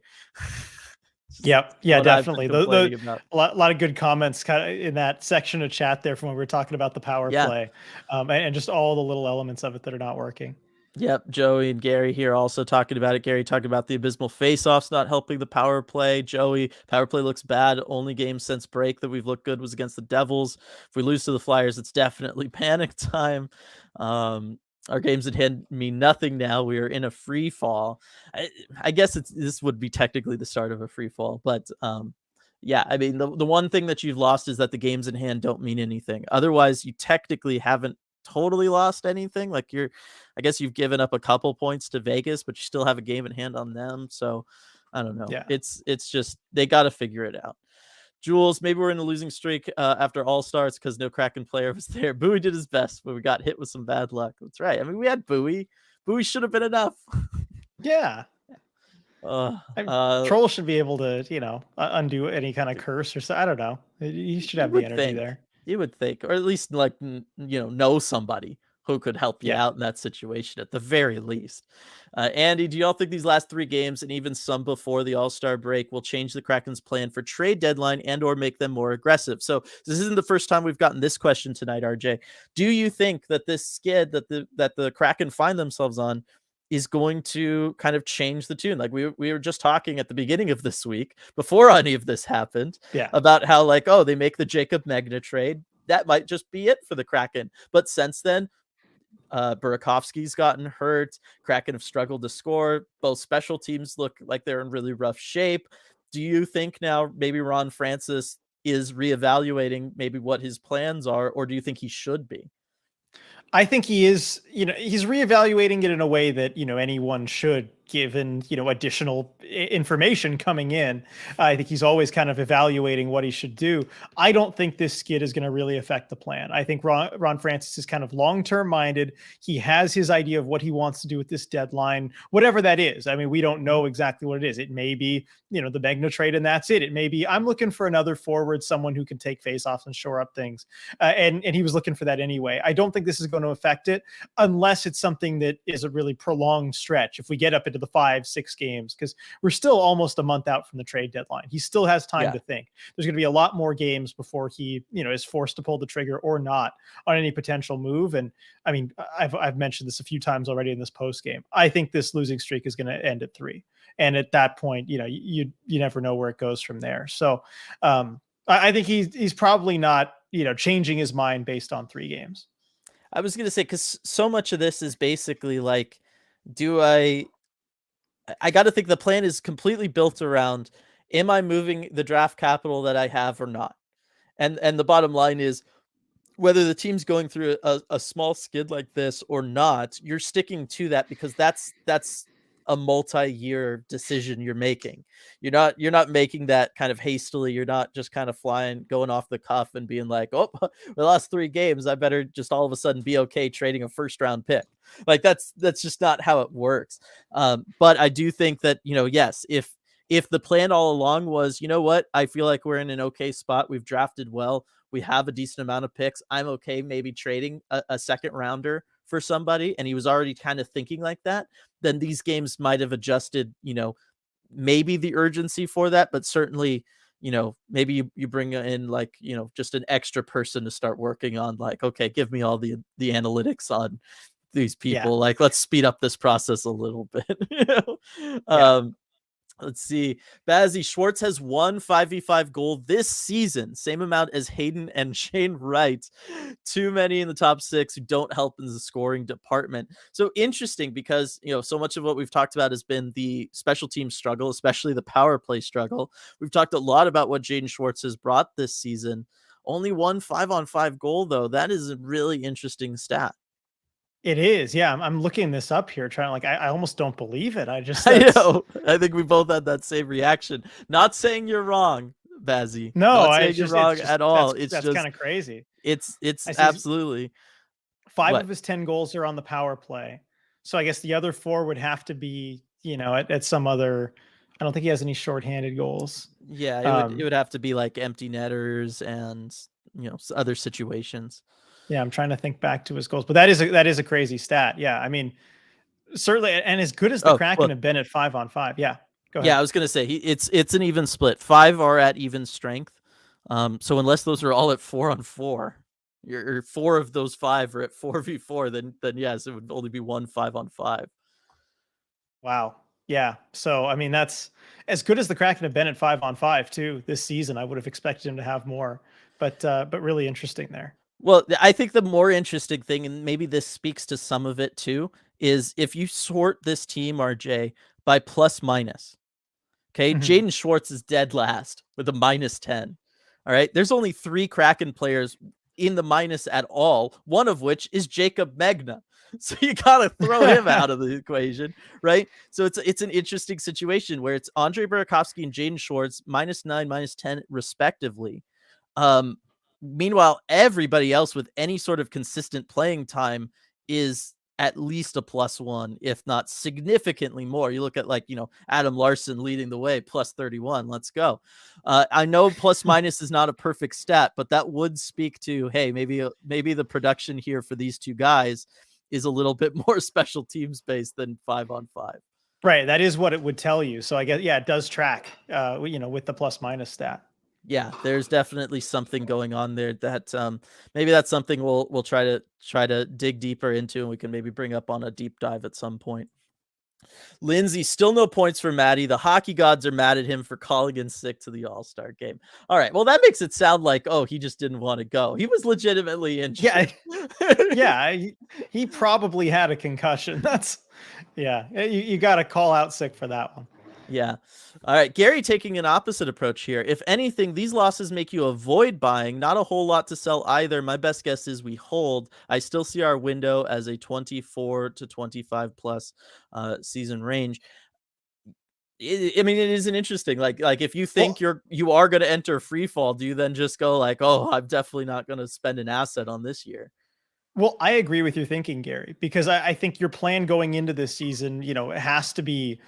Yep. Yeah, definitely. A lot of good comments kind of in that section of chat there from when we were talking about the power play, and just all the little elements of it that are not working. Yep. Joey and Gary here also talking about it. Gary talking about the abysmal face-offs not helping the power play. Joey, power play looks bad. Only game since break that we've looked good was against the Devils. If we lose to the Flyers, it's definitely panic time. Our games at hand mean nothing now. We are in a free fall. I guess this would be technically the start of a free fall, but yeah, I mean the one thing that you've lost is that the games in hand don't mean anything. Otherwise, you technically haven't totally lost anything. Like I guess you've given up a couple points to Vegas, but you still have a game in hand on them. So I don't know. Yeah. It's just they got to figure it out. Jules, maybe we're in a losing streak after all starts because no Kraken player was there. Bowie did his best, but we got hit with some bad luck. That's right. I mean, we had Bowie. Bowie should have been enough. Yeah. Troll should be able to, undo any kind of curse or so. I don't know. He should have the energy there. You would think, or at least like, know somebody who could help you out in that situation at the very least. Andy, do y'all think these last 3 games and even some before the All-Star break will change the Kraken's plan for trade deadline and or make them more aggressive? So this isn't the first time we've gotten this question tonight, RJ. Do you think that this skid that the Kraken find themselves on is going to kind of change the tune? Like we were just talking at the beginning of this week before any of this happened about how like, oh, they make the Jacob Megna trade. That might just be it for the Kraken. But since then, Burakovsky's gotten hurt. Kraken have struggled to score. Both special teams look like they're in really rough shape. Do you think now maybe Ron Francis is reevaluating maybe what his plans are, or do you think he should be? I think he is, he's reevaluating it in a way that, anyone should, given, additional information coming in. I think he's always kind of evaluating what he should do. I don't think this skid is going to really affect the plan. I think Ron Francis is kind of long-term minded. He has his idea of what he wants to do with this deadline, whatever that is. I mean, we don't know exactly what it is. It may be, the Megna trade and that's it. It may be, I'm looking for another forward, someone who can take faceoffs and shore up things. And he was looking for that anyway. I don't think this is going to affect it unless it's something that is a really prolonged stretch. If we get up into the 5-6 games, because we're still almost a month out from the trade deadline. He still has time to think. There's going to be a lot more games before he, is forced to pull the trigger or not on any potential move. And I mean, I've mentioned this a few times already in this post game. I think this losing streak is going to end at 3. And at that point, you never know where it goes from there. So I think he's probably not, changing his mind based on 3 games. I was going to say, because so much of this is basically like, I got to think the plan is completely built around, am I moving the draft capital that I have or not? And the bottom line is, whether the team's going through a small skid like this or not, you're sticking to that because that's a multi-year decision you're making. You're not making that kind of hastily. You're not just kind of going off the cuff and being like, oh, the last 3 games, I better just all of a sudden be okay trading a first round pick. Like that's just not how it works. But I do think that, yes, if if the plan all along was, you know what, I feel like we're in an okay spot, we've drafted well, we have a decent amount of picks, I'm okay maybe trading a second rounder for somebody, and he was already kind of thinking like that, then these games might have adjusted, maybe the urgency for that, but certainly, maybe you bring in like, just an extra person to start working on, like, okay, give me all the analytics on these Yeah. people. Like, let's speed up this process a little bit. Yeah. Let's see. Bazzy Schwartz has one 5v5 goal this season, same amount as Hayden and Shane Wright. Too many in the top 6 who don't help in the scoring department. So interesting because, so much of what we've talked about has been the special team struggle, especially the power play struggle. We've talked a lot about what Jaden Schwartz has brought this season. Only one 5-on-5 goal, though. That is a really interesting stat. It is. Yeah. I'm looking this up here, trying like, I almost don't believe it. I That's, know. I think we both had that same reaction. Not saying you're wrong, Bazzy. no, Not I saying you're just, it's wrong just, at all. It's that's kind just of crazy. it's I see absolutely 5 of what. his 10 goals are on the power play. So I guess the other 4 would have to be, at some other, I don't think he has any shorthanded goals. Yeah, it would have to be like empty netters and other situations. Yeah, I'm trying to think back to his goals, but that is a crazy stat. Yeah, I mean, certainly, and as good as the Oh, Kraken well, have been at 5-on-5. Yeah, go yeah, ahead. I was gonna say it's an even split. 5 are at even strength. So unless those are all at 4-on-4, your 4 of those 5 are at 4v4, then yes, it would only be one 5-on-5. Wow. Yeah. So I mean, that's as good as the Kraken have been at 5-on-5 too this season. I would have expected him to have more, but really interesting there. Well, I think the more interesting thing, and maybe this speaks to some of it too, is if you sort this team, RJ, by plus minus. Okay, Mhm. Jaden Schwartz is dead last with a -10. All right, there's only 3 Kraken players in the minus at all, one of which is Jacob Megna. So you gotta throw him out of the equation, right? So it's an interesting situation where it's Andre Burakovsky and Jaden Schwartz -9, -10 respectively. Um, Meanwhile, everybody else with any sort of consistent playing time is at least a +1, if not significantly more. You look at like, Adam Larson leading the way, +31. Let's go. I know plus minus is not a perfect stat, but that would speak to, hey, maybe the production here for these two guys is a little bit more special teams based than 5-on-5. Right. That is what it would tell you. So I guess, yeah, it does track, with the plus minus stat. Yeah, there's definitely something going on there that maybe that's something we'll try to dig deeper into, and we can maybe bring up on a deep dive at some point. Lindsay, still no points for Maddie. The hockey gods are mad at him for calling in sick to the All-Star game. All right, well, that makes it sound like, oh, he just didn't want to go. He was legitimately Yeah. injured. Yeah. He probably had a concussion. Yeah, you got to call out sick for that one. Yeah. All right. Gary taking an opposite approach here. If anything, these losses make you avoid buying. Not a whole lot to sell either. My best guess is we hold. I still see our window as a 24 to 25 plus season range. I mean, it is an interesting, like if you think Well, you are going to enter free fall, do you then just go like, oh, I'm definitely not going to spend an asset on this year? Well, I agree with your thinking, Gary, because I think your plan going into this season, it has to be,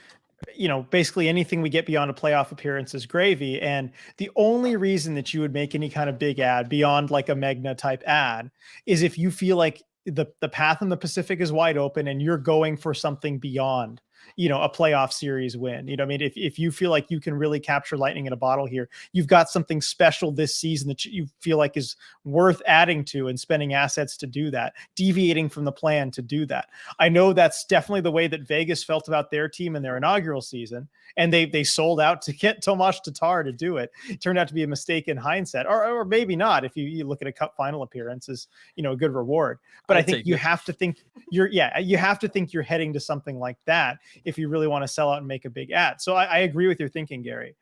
basically anything we get beyond a playoff appearance is gravy. And the only reason that you would make any kind of big ad beyond like a Magna type ad is if you feel like the path in the Pacific is wide open and you're going for something beyond, a playoff series win. I mean, if you feel like you can really capture lightning in a bottle here, you've got something special this season that you feel like is worth adding to and spending assets to do that, deviating from the plan to do that. I know that's definitely the way that Vegas felt about their team in their inaugural season, and they sold out to get Tomas Tatar to do it. It turned out to be a mistake in hindsight, or maybe not if you look at a cup final appearance as a good reward. But I I'd think take you it. have to think you have to think you're heading to something like that if you really want to sell out and make a big ad. So I agree with your thinking, Gary.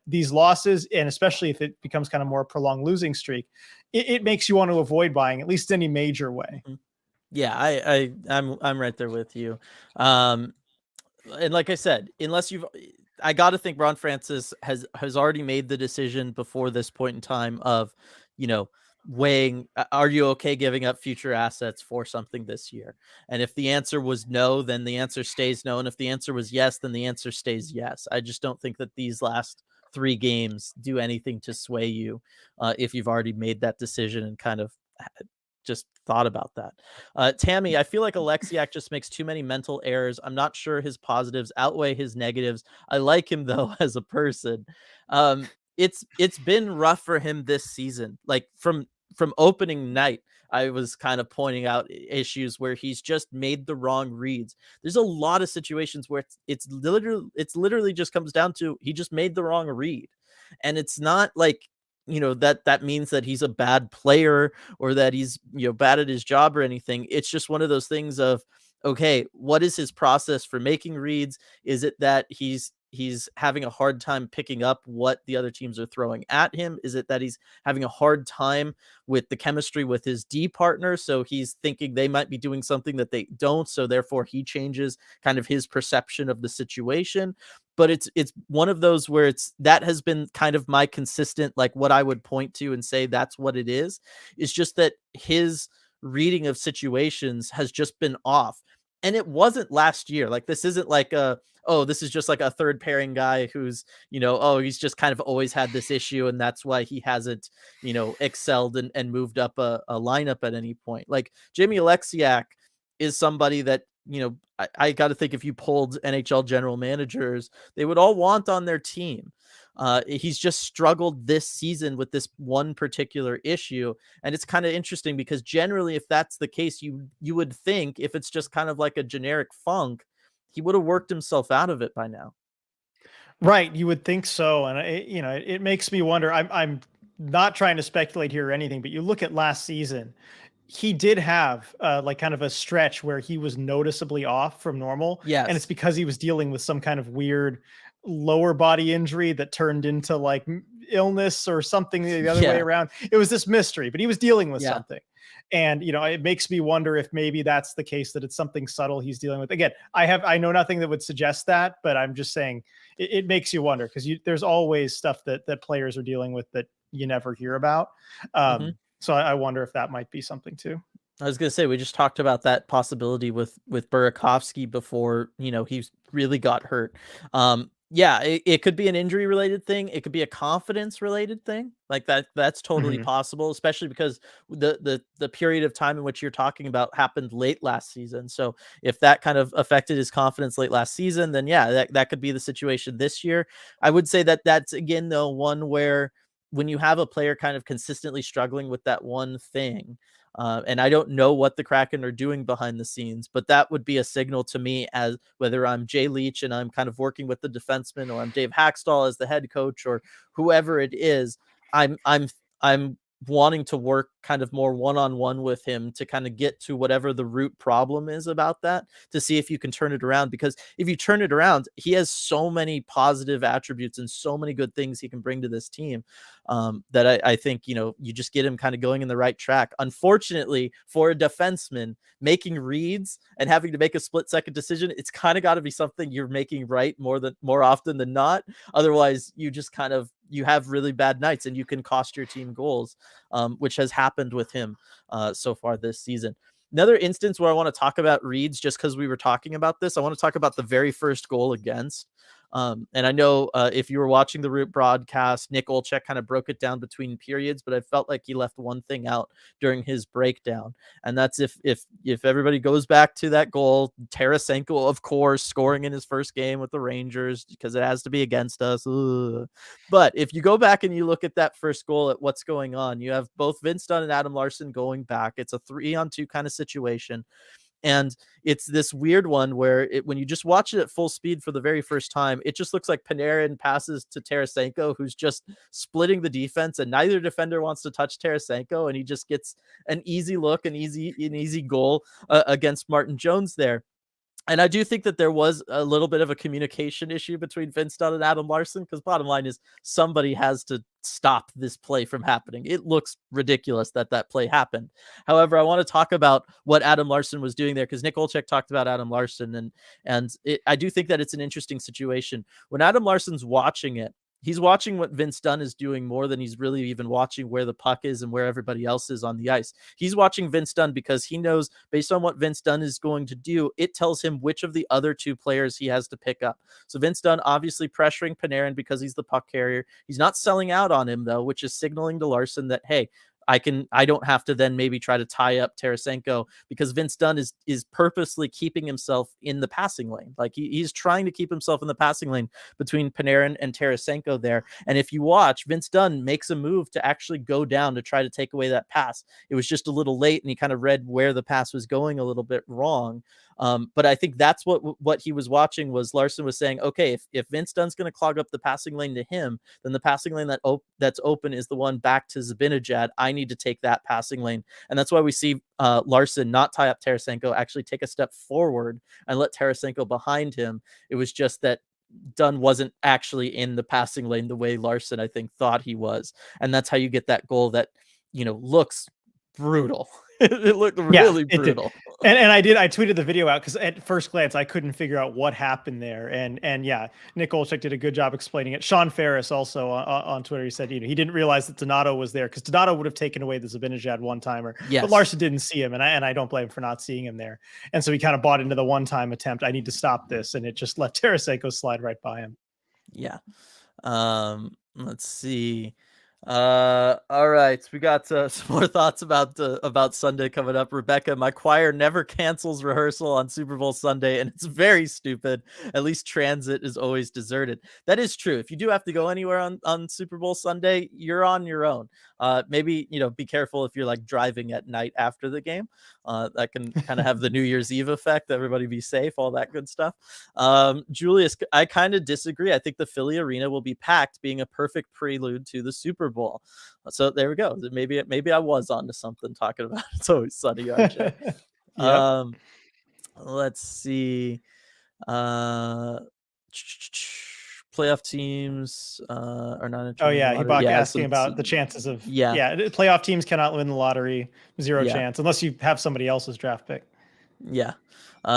These losses, and especially if it becomes kind of more prolonged losing streak, it makes you want to avoid buying at least any major way. Mhm. Yeah, I'm right there with you. And like I said, I got to think Ron Francis has already made the decision before this point in time of, you know, weighing, are you okay giving up future assets for something this year? And if the answer was no, then the answer stays no. And if the answer was yes, then the answer stays yes. I just don't think that these last 3 games do anything to sway you if you've already made that decision and kind of just thought about that. Tammy, I feel like Alexiak just makes too many mental errors. I'm not sure his positives outweigh his negatives. I like him though as a person. It's been rough for him this season. Like from opening night, I was kind of pointing out issues where he's just made the wrong reads. There's a lot of situations where it's literally just comes down to he just made the wrong read. And it's not like, that means that he's a bad player or that he's, bad at his job or anything. It's just one of those things of, okay, what is his process for making reads? Is it that he's having a hard time picking up what the other teams are throwing at him? Is it that he's having a hard time with the chemistry with his D partner, so he's thinking they might be doing something that they don't, so therefore he changes kind of his perception of the situation? But it's one of those where that has been kind of my consistent, like, what I would point to and say that's what it is. It's just that his reading of situations has just been off. And it wasn't last year. Like, this isn't like this is just like a third pairing guy who's, he's just kind of always had this issue and that's why he hasn't, excelled and moved up a lineup at any point. Like, Jamie Alexiak is somebody that, I got to think if you pulled NHL general managers, they would all want on their team. He's just struggled this season with this one particular issue. And it's kind of interesting because generally, if that's the case, you would think if it's just kind of like a generic funk, he would have worked himself out of it by now. Right, you would think so, and it makes me wonder. I'm not trying to speculate here or anything, but you look at last season, he did have like kind of a stretch where he was noticeably off from normal, and it's Yes. because he was dealing with some kind of weird lower body injury that turned into like illness or something the other way Yeah. around. It was this mystery, but he was dealing with Yeah. something. And it makes me wonder if maybe that's the case, that it's something subtle he's dealing with. Again, I know nothing that would suggest that, but I'm just saying it makes you wonder, because there's always stuff that players are dealing with that you never hear about. Mhm. So I wonder if that might be something too. I was gonna say we just talked about that possibility with Burakovsky before he's really got hurt. Yeah, it could be an injury related thing. It could be a confidence related thing. Like that's totally Mhm. possible, especially because the period of time in which you're talking about happened late last season. So if that kind of affected his confidence late last season, then yeah, that could be the situation this year. I would say that that's again though one where when you have a player kind of consistently struggling with that one thing, and I don't know what the Kraken are doing behind the scenes, but that would be a signal to me, as whether I'm Jay Leach and I'm kind of working with the defenseman, or I'm Dave Hackstall as the head coach, or whoever it is. I'm wanting to work kind of more one-on-one with him to kind of get to whatever the root problem is about that, to see if you can turn it around. Because if you turn it around, he has so many positive attributes and so many good things he can bring to this team, that I think, you just get him kind of going in the right track. Unfortunately, for a defenseman, making reads and having to make a split-second decision, it's kind of got to be something you're making right more often than not. Otherwise, you have really bad nights and you can cost your team goals, which has happened with him so far this season. Another instance where I want to talk about reads, just because we were talking about this, I want to talk about the very first goal against. And I know if you were watching the Root broadcast, Nick Olchek kind of broke it down between periods, but I felt like he left one thing out during his breakdown, and that's if everybody goes back to that goal, Tarasenko, of course, scoring in his first game with the Rangers because it has to be against us. Ugh. But if you go back and you look at that first goal, at what's going on, you have both Vince Dunn and Adam Larson going back. It's a 3-on-2 kind of situation. And it's this weird one where when you just watch it at full speed for the very first time, it just looks like Panarin passes to Tarasenko, who's just splitting the defense, and neither defender wants to touch Tarasenko, and he just gets an easy look, an easy goal against Martin Jones there. And I do think that there was a little bit of a communication issue between Vince Dunn and Adam Larson, because bottom line is somebody has to stop this play from happening. It looks ridiculous that play happened. However, I want to talk about what Adam Larson was doing there, because Nick Olchek talked about Adam Larson, and I do think that it's an interesting situation. When Adam Larson's watching it, he's watching what Vince Dunn is doing more than he's really even watching where the puck is and where everybody else is on the ice. He's watching Vince Dunn because he knows, based on what Vince Dunn is going to do, it tells him which of the other two players he has to pick up. So Vince Dunn obviously pressuring Panarin because he's the puck carrier. He's not selling out on him though, which is signaling to Larson that, hey, I don't have to then maybe try to tie up Tarasenko, because Vince Dunn is purposely keeping himself in the passing lane. Like he's trying to keep himself in the passing lane between Panarin and Tarasenko there. And if you watch, Vince Dunn makes a move to actually go down to try to take away that pass. It was just a little late, and he kind of read where the pass was going a little bit wrong. But I think that's what he was watching, was Larson was saying, okay, if Vince Dunn's going to clog up the passing lane to him, then the passing lane that's open is the one back to Zibanejad. I need to take that passing lane. And that's why we see Larson not tie up Tarasenko, actually take a step forward and let Tarasenko behind him. It was just that Dunn wasn't actually in the passing lane the way Larson, I think, thought he was. And that's how you get that goal that, looks brutal. It looked really brutal. And I tweeted the video out because at first glance I couldn't figure out what happened there. And yeah, Nick Olczyk did a good job explaining it. Sean Ferris also on Twitter, he said, he didn't realize that Donato was there, because Donato would have taken away the Zibanejad one-timer. Yes. But Larson didn't see him, and I don't blame him for not seeing him there. And so he kind of bought into the one-time attempt. I need to stop this, and it just let Tarasenko slide right by him. Yeah. Let's see. All right, we got some more thoughts about Sunday coming up. Rebecca, my choir never cancels rehearsal on Super Bowl Sunday, and it's very stupid. At least transit is always deserted. That is true. If you do have to go anywhere on Super Bowl Sunday, you're on your own. Maybe be careful if you're like driving at night after the game. That can kind of have the New Year's Eve effect. Everybody be safe, all that good stuff. Julius, I kind of disagree. I think the Philly arena will be packed, being a perfect prelude to the Super Bowl. So there we go. Maybe I was onto something talking about It's Always Sunny, RJ. Yep. Let's see. Playoff teams are not. Oh yeah, Hibak asking about the chances of playoff teams cannot win the lottery. Zero chance unless you have somebody else's draft pick. Yeah.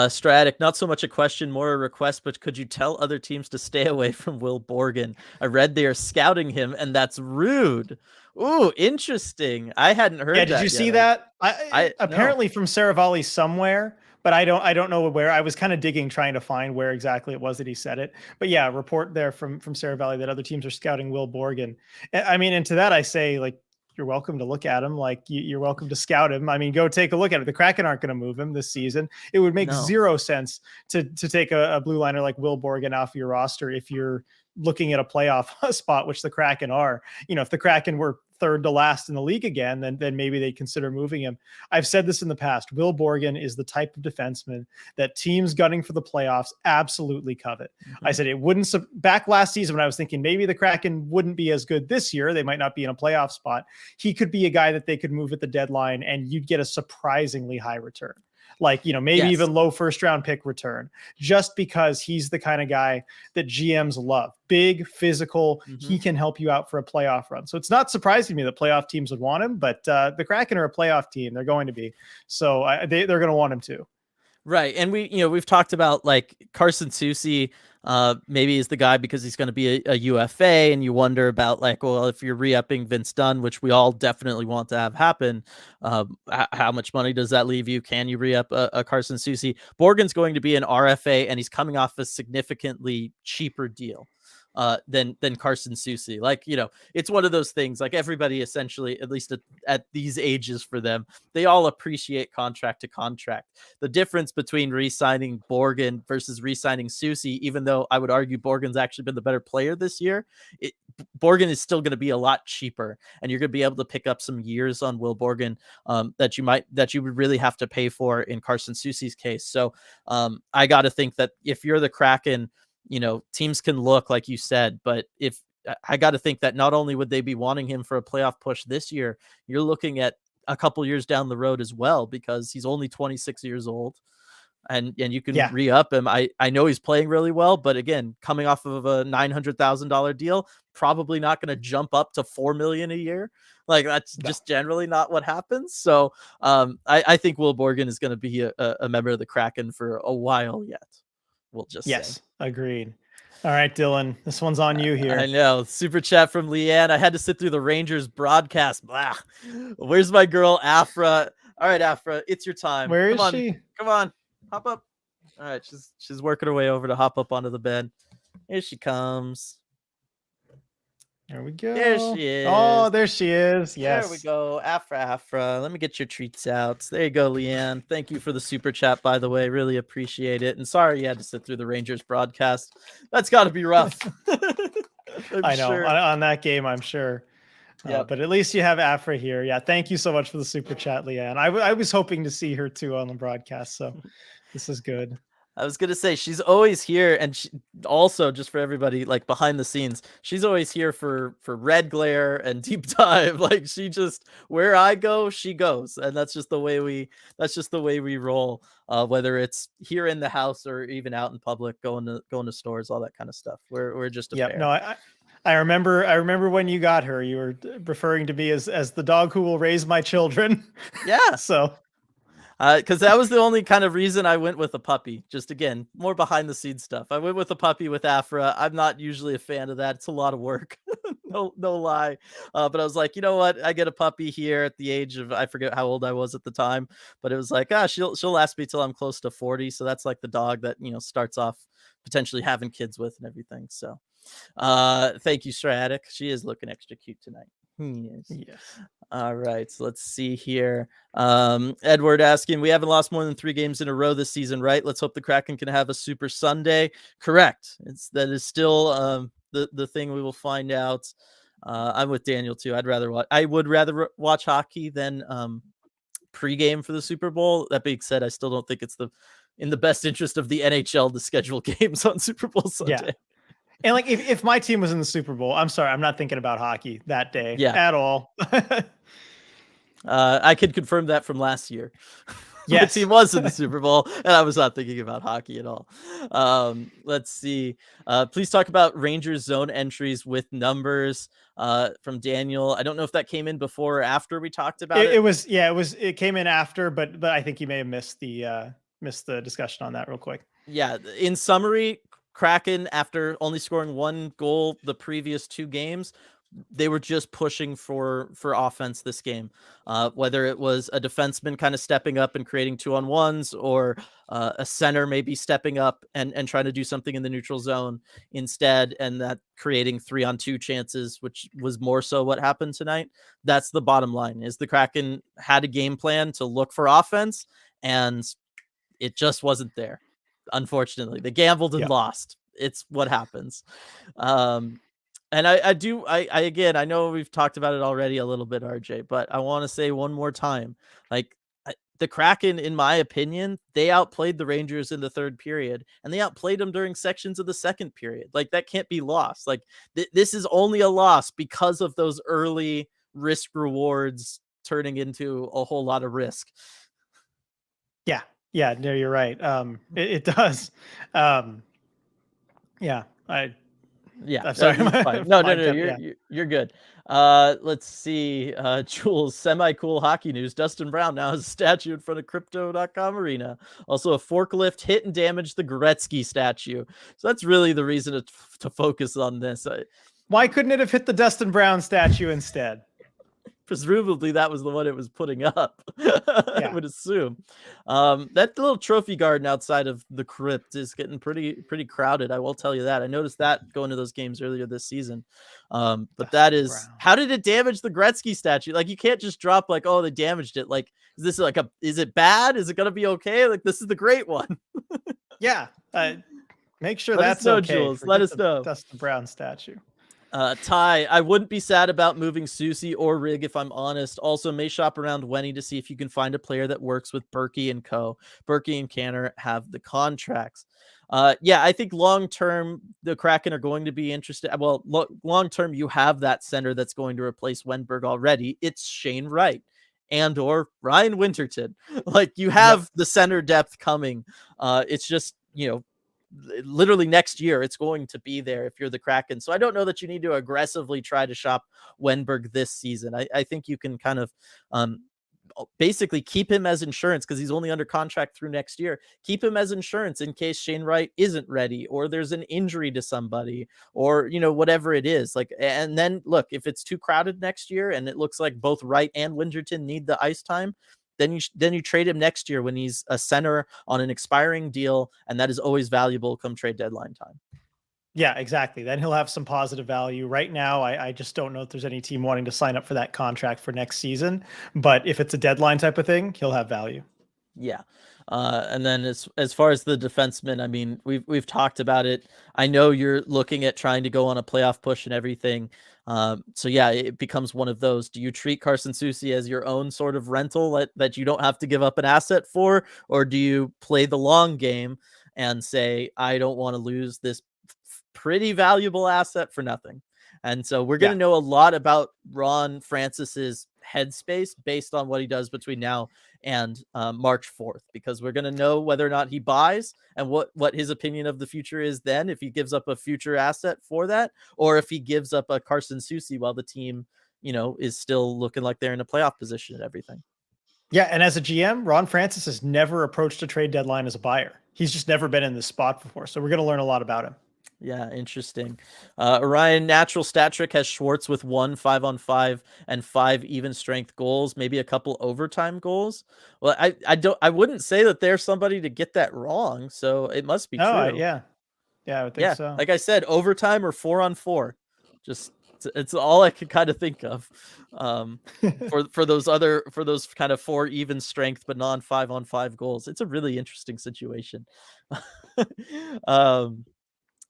Stratic, not so much a question, more a request, but could you tell other teams to stay away from Will Borgen? I read they are scouting him, and that's rude. Ooh, interesting. I hadn't heard that. Yeah, did you see that? I apparently from Saravalli somewhere, but I don't know where. I was kind of digging, trying to find where exactly it was that he said it. But yeah, report there from Saravalli that other teams are scouting Will Borgen. I mean, and to that I say, like, you're welcome to look at him. Like, you're welcome to scout him. I mean, go take a look at it. The Kraken aren't going to move him this season. It would make zero sense to take a blue liner like Will Borgen off your roster if you're looking at a playoff spot, which the Kraken are. If the Kraken were third to last in the league again, then maybe they'd consider moving him. I've said this in the past. Will Borgen is the type of defenseman that teams gunning for the playoffs absolutely covet. I said it wouldn't back last season when I was thinking maybe the Kraken wouldn't be as good this year. They might not be in a playoff spot. He could be a guy that they could move at the deadline and you'd get a surprisingly high return. Like, maybe even low first round pick return, just because he's the kind of guy that GMs love. Big, physical. He can help you out for a playoff run. So it's not surprising to me that playoff teams would want him, but the Kraken are a playoff team. They're going to be. So they're going to want him too. Right. And we've talked about like Carson Soucy maybe is the guy because he's going to be a UFA, and you wonder about like, well, if you're re-upping Vince Dunn, which we all definitely want to have happen, how much money does that leave you? Can you re-up a Carson Soucy? Borgen's going to be an RFA, and he's coming off a significantly cheaper deal than Carson Soucy. Like, it's one of those things, like everybody essentially, at least at these ages for them, they all appreciate contract to contract. The difference between re-signing Borgen versus re-signing Soucy, even though I would argue Borgen's actually been the better player this year, Borgen is still going to be a lot cheaper, and you're going to be able to pick up some years on Will Borgen that you would really have to pay for in Carson Soucy's case. So I got to think that if you're the Kraken, teams can look, like you said, but if I got to think that not only would they be wanting him for a playoff push this year, you're looking at a couple years down the road as well, because he's only 26 years old, and you can re-up him. I know he's playing really well, but again, coming off of a $900,000 deal, probably not going to jump up to $4 million a year. Like, that's just generally not what happens. So I think Will Borgen is going to be a member of the Kraken for a while yet. We'll just say. Agreed. All right, Dylan, this one's on you here. I know. Super chat from Leanne. I had to sit through the Rangers broadcast. Blah. Where's my girl, Afra? All right, Afra, it's your time. Where Come is on. she? Come on. Hop up. All right, she's working her way over to hop up onto the bed. Here she comes. There we go. There she is. Oh, there she is. Yes. There we go. Afra. Let me get your treats out. There you go, Leanne. Thank you for the super chat, by the way. Really appreciate it. And sorry you had to sit through the Rangers broadcast. That's got to be rough. I know. Sure. On that game, I'm sure. Yeah, but at least you have Afra here. Yeah, thank you so much for the super chat, Leanne. I was hoping to see her too on the broadcast, so this is good. I was gonna say she's always here, and she, also just for everybody like behind the scenes, she's always here for Red Glare and Deep Dive. Like she just where I go, she goes, and that's just the way we roll. Whether it's here in the house or even out in public, going to stores, all that kind of stuff. We're just a pair. No, I remember when you got her, you were referring to me as the dog who will raise my children. Yeah. So. Because that was the only kind of reason I went with a puppy. Just again, more behind the scenes stuff. I went with a puppy with Afra. I'm not usually a fan of that. It's a lot of work. no lie. But I was like, you know what? I get a puppy here at the age of, I forget how old I was at the time, but it was like, she'll last me till I'm close to 40. So that's like the dog that, starts off potentially having kids with and everything. So thank you, Stratic. She is looking extra cute tonight. Yes. All right, so let's see here. Edward asking, we haven't lost more than 3 games in a row this season, right? Let's hope the Kraken can have a super Sunday. Correct. That is still the thing we will find out. I'm with Daniel too. I would rather watch hockey than pregame for the Super Bowl. That being said, I still don't think it's in the best interest of the NHL to schedule games on Super Bowl Sunday. Yeah. And like if my team was in the Super Bowl, I'm sorry, I'm not thinking about hockey that day at all. I could confirm that from last year. Yes. My team was in the Super Bowl, and I was not thinking about hockey at all. Let's see. Please talk about Rangers zone entries with numbers from Daniel. I don't know if that came in before or after we talked about it. It came in after, but I think you may have missed the discussion on that real quick. Yeah. In summary, Kraken, after only scoring 1 goal the previous 2 games, they were just pushing for offense this game. Whether it was a defenseman kind of stepping up and creating 2-on-1s, or a center maybe stepping up and trying to do something in the neutral zone instead, and that creating 3-on-2 chances, which was more so what happened tonight. That's the bottom line, is the Kraken had a game plan to look for offense, and it just wasn't there. Unfortunately, they gambled and lost. It's what happens. And again, I know we've talked about it already a little bit, RJ, but I want to say one more time, like the Kraken, in my opinion, they outplayed the Rangers in the 3rd period, and they outplayed them during sections of the 2nd period. Like that can't be lost. Like this is only a loss because of those early risk rewards turning into a whole lot of risk. Yeah, no, you're right. It does. I'm sorry. No, you're good. Let's see. Jules, semi-cool hockey news. Dustin Brown now has a statue in front of Crypto.com Arena. Also, a forklift hit and damaged the Gretzky statue. So that's really the reason to focus on this. Why couldn't it have hit the Dustin Brown statue instead? Presumably that was the one it was putting up. I would assume. That little trophy garden outside of the crypt is getting pretty crowded. I will tell you that. I noticed that going to those games earlier this season. But that is Brown. How did it damage the Gretzky statue? Like you can't just drop like, oh, they damaged it. Like, is it bad? Is it gonna be okay? Like this is the great one. Make sure Let that's us know, okay. Jules. Let us know. Dustin Brown statue. Ty, I wouldn't be sad about moving Susie or Rig if I'm honest. Also, may shop around Wenny to see if you can find a player that works with Berkey and co. Berkey and Canner have the contracts. I think long-term, the Kraken are going to be interested. Well, long-term, you have that center that's going to replace Wenberg already. It's Shane Wright and or Ryan Winterton. Like you have the center depth coming. It's just, literally next year it's going to be there if you're the Kraken. So I don't know that you need to aggressively try to shop Wenberg this season. I think you can kind of basically keep him as insurance because he's only under contract through next year. Keep him as insurance in case Shane Wright isn't ready or there's an injury to somebody or, whatever it is. Like, and then look, if it's too crowded next year and it looks like both Wright and Winterton need the ice time, then you trade him next year when he's a center on an expiring deal, and that is always valuable come trade deadline time. Yeah, exactly. Then he'll have some positive value. Right now, I just don't know if there's any team wanting to sign up for that contract for next season. But if it's a deadline type of thing, he'll have value. Yeah. And then as far as the defensemen, I mean, we've talked about it. I know you're looking at trying to go on a playoff push and everything. So yeah, it becomes one of those. Do you treat Carson Soucy as your own sort of rental that you don't have to give up an asset for, or do you play the long game and say, I don't want to lose this pretty valuable asset for nothing? And so we're going to know a lot about Ron Francis's headspace based on what he does between now and March 4th, because we're going to know whether or not he buys and what his opinion of the future is then, if he gives up a future asset for that, or if he gives up a Carson Soucy while the team, is still looking like they're in a playoff position and everything. Yeah, and as a GM, Ron Francis has never approached a trade deadline as a buyer. He's just never been in this spot before. So we're going to learn a lot about him. Yeah, interesting. Orion Natural Stat Trick has Schwartz with 1 5-on-5 and 5 even strength goals, maybe a couple overtime goals. Well, I wouldn't say that there's somebody to get that wrong, so it must be true. Yeah, I would think so. Like I said, overtime or 4-on-4, just it's all I could kind of think of. For those kind of 4 even strength but non 5-on-5 goals, it's a really interesting situation.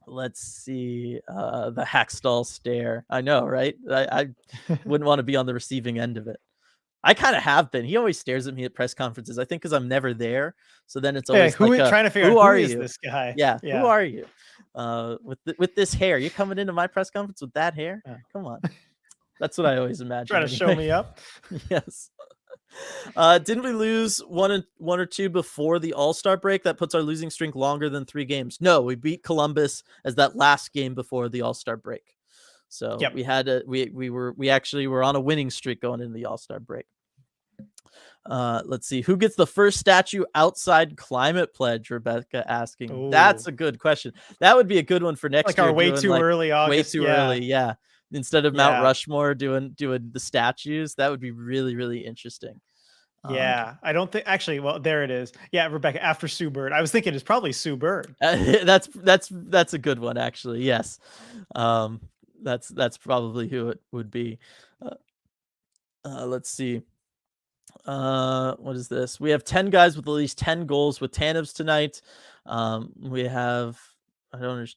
Let's see. The Hackstall stare. I know, right? I wouldn't want to be on the receiving end of it. I kind of have been. He always stares at me at press conferences. I think because I'm never there. So then it's always trying to figure out who is this guy? Yeah. Who are you? With this hair, you're coming into my press conference with that hair? Come on. That's what I always imagine. Trying to show me up. Yes. Didn't we lose one or two before the All-Star break? That puts our losing streak longer than 3 games. No, we beat Columbus as that last game before the All-Star break. So we had we actually were on a winning streak going into the All-Star break. Let's see who gets the first statue outside climate pledge. Rebecca asking. Ooh. That's a good question. That would be a good one for next year. Our way too early August. Way too early. Yeah. Instead of Mount Rushmore doing the statues, that would be really, really interesting. Yeah, I don't think actually. Well, there it is. Yeah, Rebecca after Sue Bird. I was thinking it's probably Sue Bird. That's a good one actually. Yes, that's probably who it would be. Let's see. What is this? We have 10 guys with at least 10 goals with Tanevs tonight. We have 0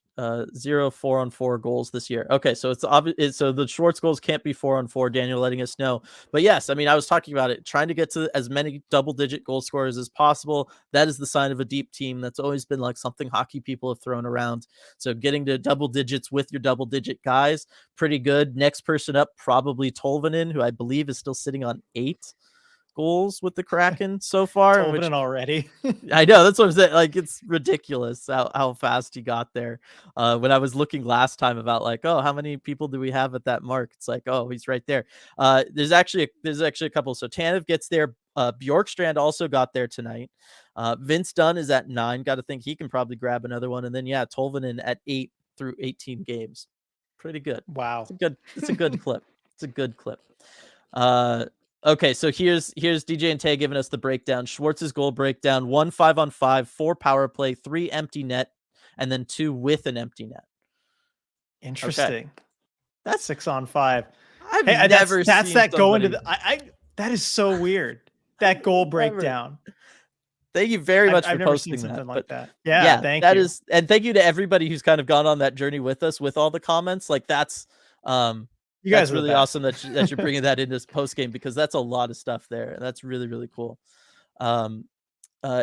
4-on-4 goals this year. Okay, so it's obvious. So the Schwartz goals can't be 4-on-4. Daniel letting us know. But yes, I mean, I was talking about it, trying to get to as many double-digit goal scorers as possible. That is the sign of a deep team. That's always been like something hockey people have thrown around. So getting to double digits with your double-digit guys, pretty good. Next person up, probably Tolvanen, who I believe is still sitting on 8 goals with the Kraken so far. Already. I know, that's what I'm saying. Like, it's ridiculous how fast he got there. When I was looking last time about like, oh, how many people do we have at that mark? It's like, oh, he's right there. There's actually a couple. So Tanev gets there. Bjorkstrand also got there tonight. Vince Dunn is at 9. Got to think he can probably grab another one. And then Tolvanen at 8 through 18 games. Pretty good. Wow. It's a good clip. It's a good clip. Okay, so here's DJ and Tay giving us the breakdown. Schwartz's goal breakdown: 1 5-on-5, 4 power play, 3 empty net, and then 2 with an empty net. Interesting. Okay. That's 6-on-5. I've never that's seen that somebody... going to the. That is so weird. That goal breakdown. Thank you very much for posting something that. Like that. Yeah, thank you. And thank you to everybody who's kind of gone on that journey with us with all the comments. Like that's you guys really awesome that you're bringing that into this post game, because that's a lot of stuff there, and that's really, really cool.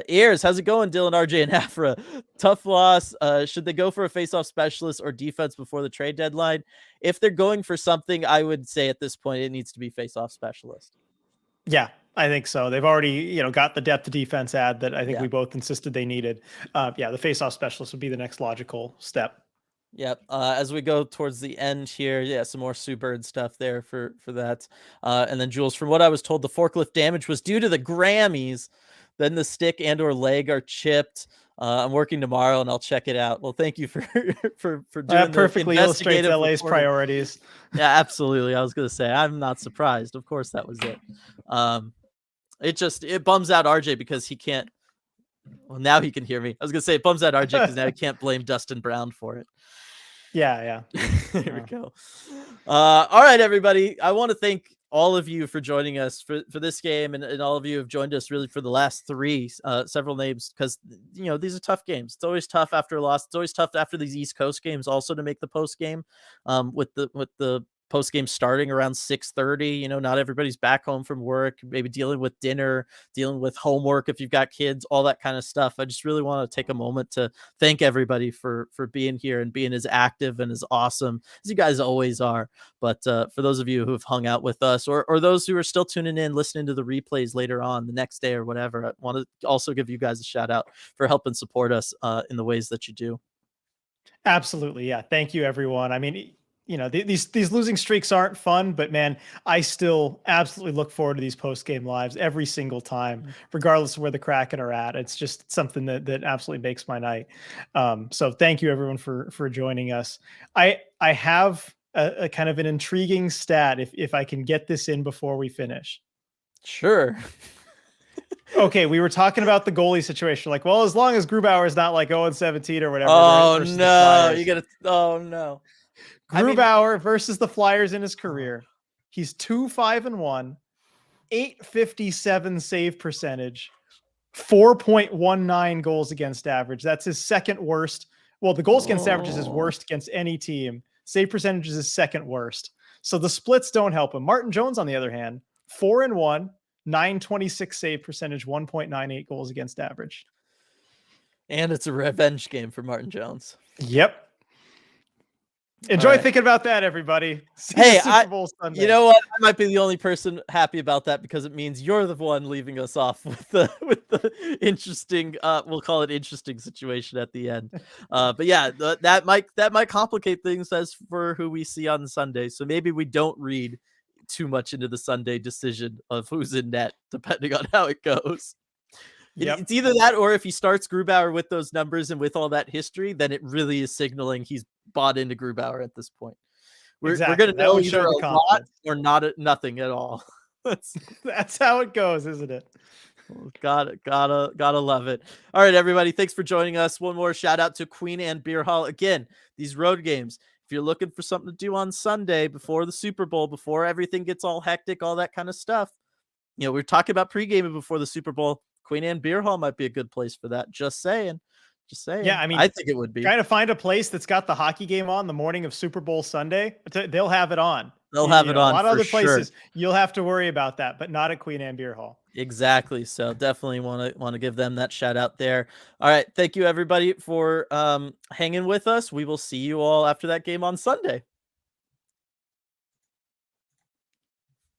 Ears, how's it going, Dylan, RJ, and Afra? Tough loss. Should they go for a face-off specialist or defense before the trade deadline? If they're going for something, I would say at this point it needs to be face-off specialist. Yeah, I think so. They've already, got the depth of defense ad that I think we both insisted they needed. The face-off specialist would be the next logical step. Yep. As we go towards the end here, yeah, some more Sue Bird stuff there for that. And then Jules, from what I was told, the forklift damage was due to the Grammys. Then the stick and or leg are chipped. I'm working tomorrow and I'll check it out. Well, thank you for for That doing the perfectly illustrates investigative LA's reporting. priorities. Yeah, absolutely. I was gonna say I'm not surprised. Of course, that was it. Um, it bums out RJ because he can't. Well, now he can hear me. I was gonna say it bums out RJ because now he can't blame Dustin Brown for it. Yeah. There we go. All right, everybody. I want to thank all of you for joining us for this game, and all of you have joined us really for the last three, several names, because these are tough games. It's always tough after a loss. It's always tough after these East Coast games also to make the post game, with the post game starting around 6:30. Not everybody's back home from work, maybe dealing with dinner, dealing with homework if you've got kids, all that kind of stuff. I just really want to take a moment to thank everybody for being here and being as active and as awesome as you guys always are. But for those of you who have hung out with us, or those who are still tuning in, listening to the replays later on the next day or whatever, I want to also give you guys a shout out for helping support us in the ways that you do. Absolutely. Yeah. Thank you, everyone. I mean, these losing streaks aren't fun, but man, I still absolutely look forward to these post game lives every single time, regardless of where the Kraken are at. It's just something that absolutely makes my night. So thank you, everyone, for joining us. I have a kind of an intriguing stat if I can get this in before we finish. Sure. Okay, we were talking about the goalie situation. Like, well, as long as Grubauer is not like 0-17 or whatever. Oh no, you gotta. Oh no. Grubauer versus the Flyers in his career. He's 2-5-1, 857 save percentage, 4.19 goals against average. That's his second worst. Well, the goals against average is his worst against any team. Save percentage is his second worst. So the splits don't help him. Martin Jones, on the other hand, 4-1, 926 save percentage, 1.98 goals against average. And it's a revenge game for Martin Jones. Yep. Enjoy thinking about that, everybody. Hey, Super Bowl Sunday. You know what? I might be the only person happy about that because it means you're the one leaving us off with the interesting, we'll call it interesting situation at the end. But yeah, that might complicate things as for who we see on Sunday. So maybe we don't read too much into the Sunday decision of who's in net, depending on how it goes. Yep. It's either that, or if he starts Grubauer with those numbers and with all that history, then it really is signaling he's bought into Grubauer at this point. We're going to know either a lot or nothing at all. That's how it goes, isn't it? Gotta love it. All right, everybody. Thanks for joining us. One more shout out to Queen Anne Beer Hall. Again, these road games, if you're looking for something to do on Sunday before the Super Bowl, before everything gets all hectic, all that kind of stuff, we're talking about pre-gaming before the Super Bowl. Queen Anne Beer Hall might be a good place for that. Just saying. Yeah, I mean, I think it would be. Trying to find a place that's got the hockey game on the morning of Super Bowl Sunday. They'll have it on. They'll have it on. A lot of other places you'll have to worry about that, but not at Queen Anne Beer Hall. Exactly. So definitely want to give them that shout out there. All right. Thank you, everybody, for hanging with us. We will see you all after that game on Sunday.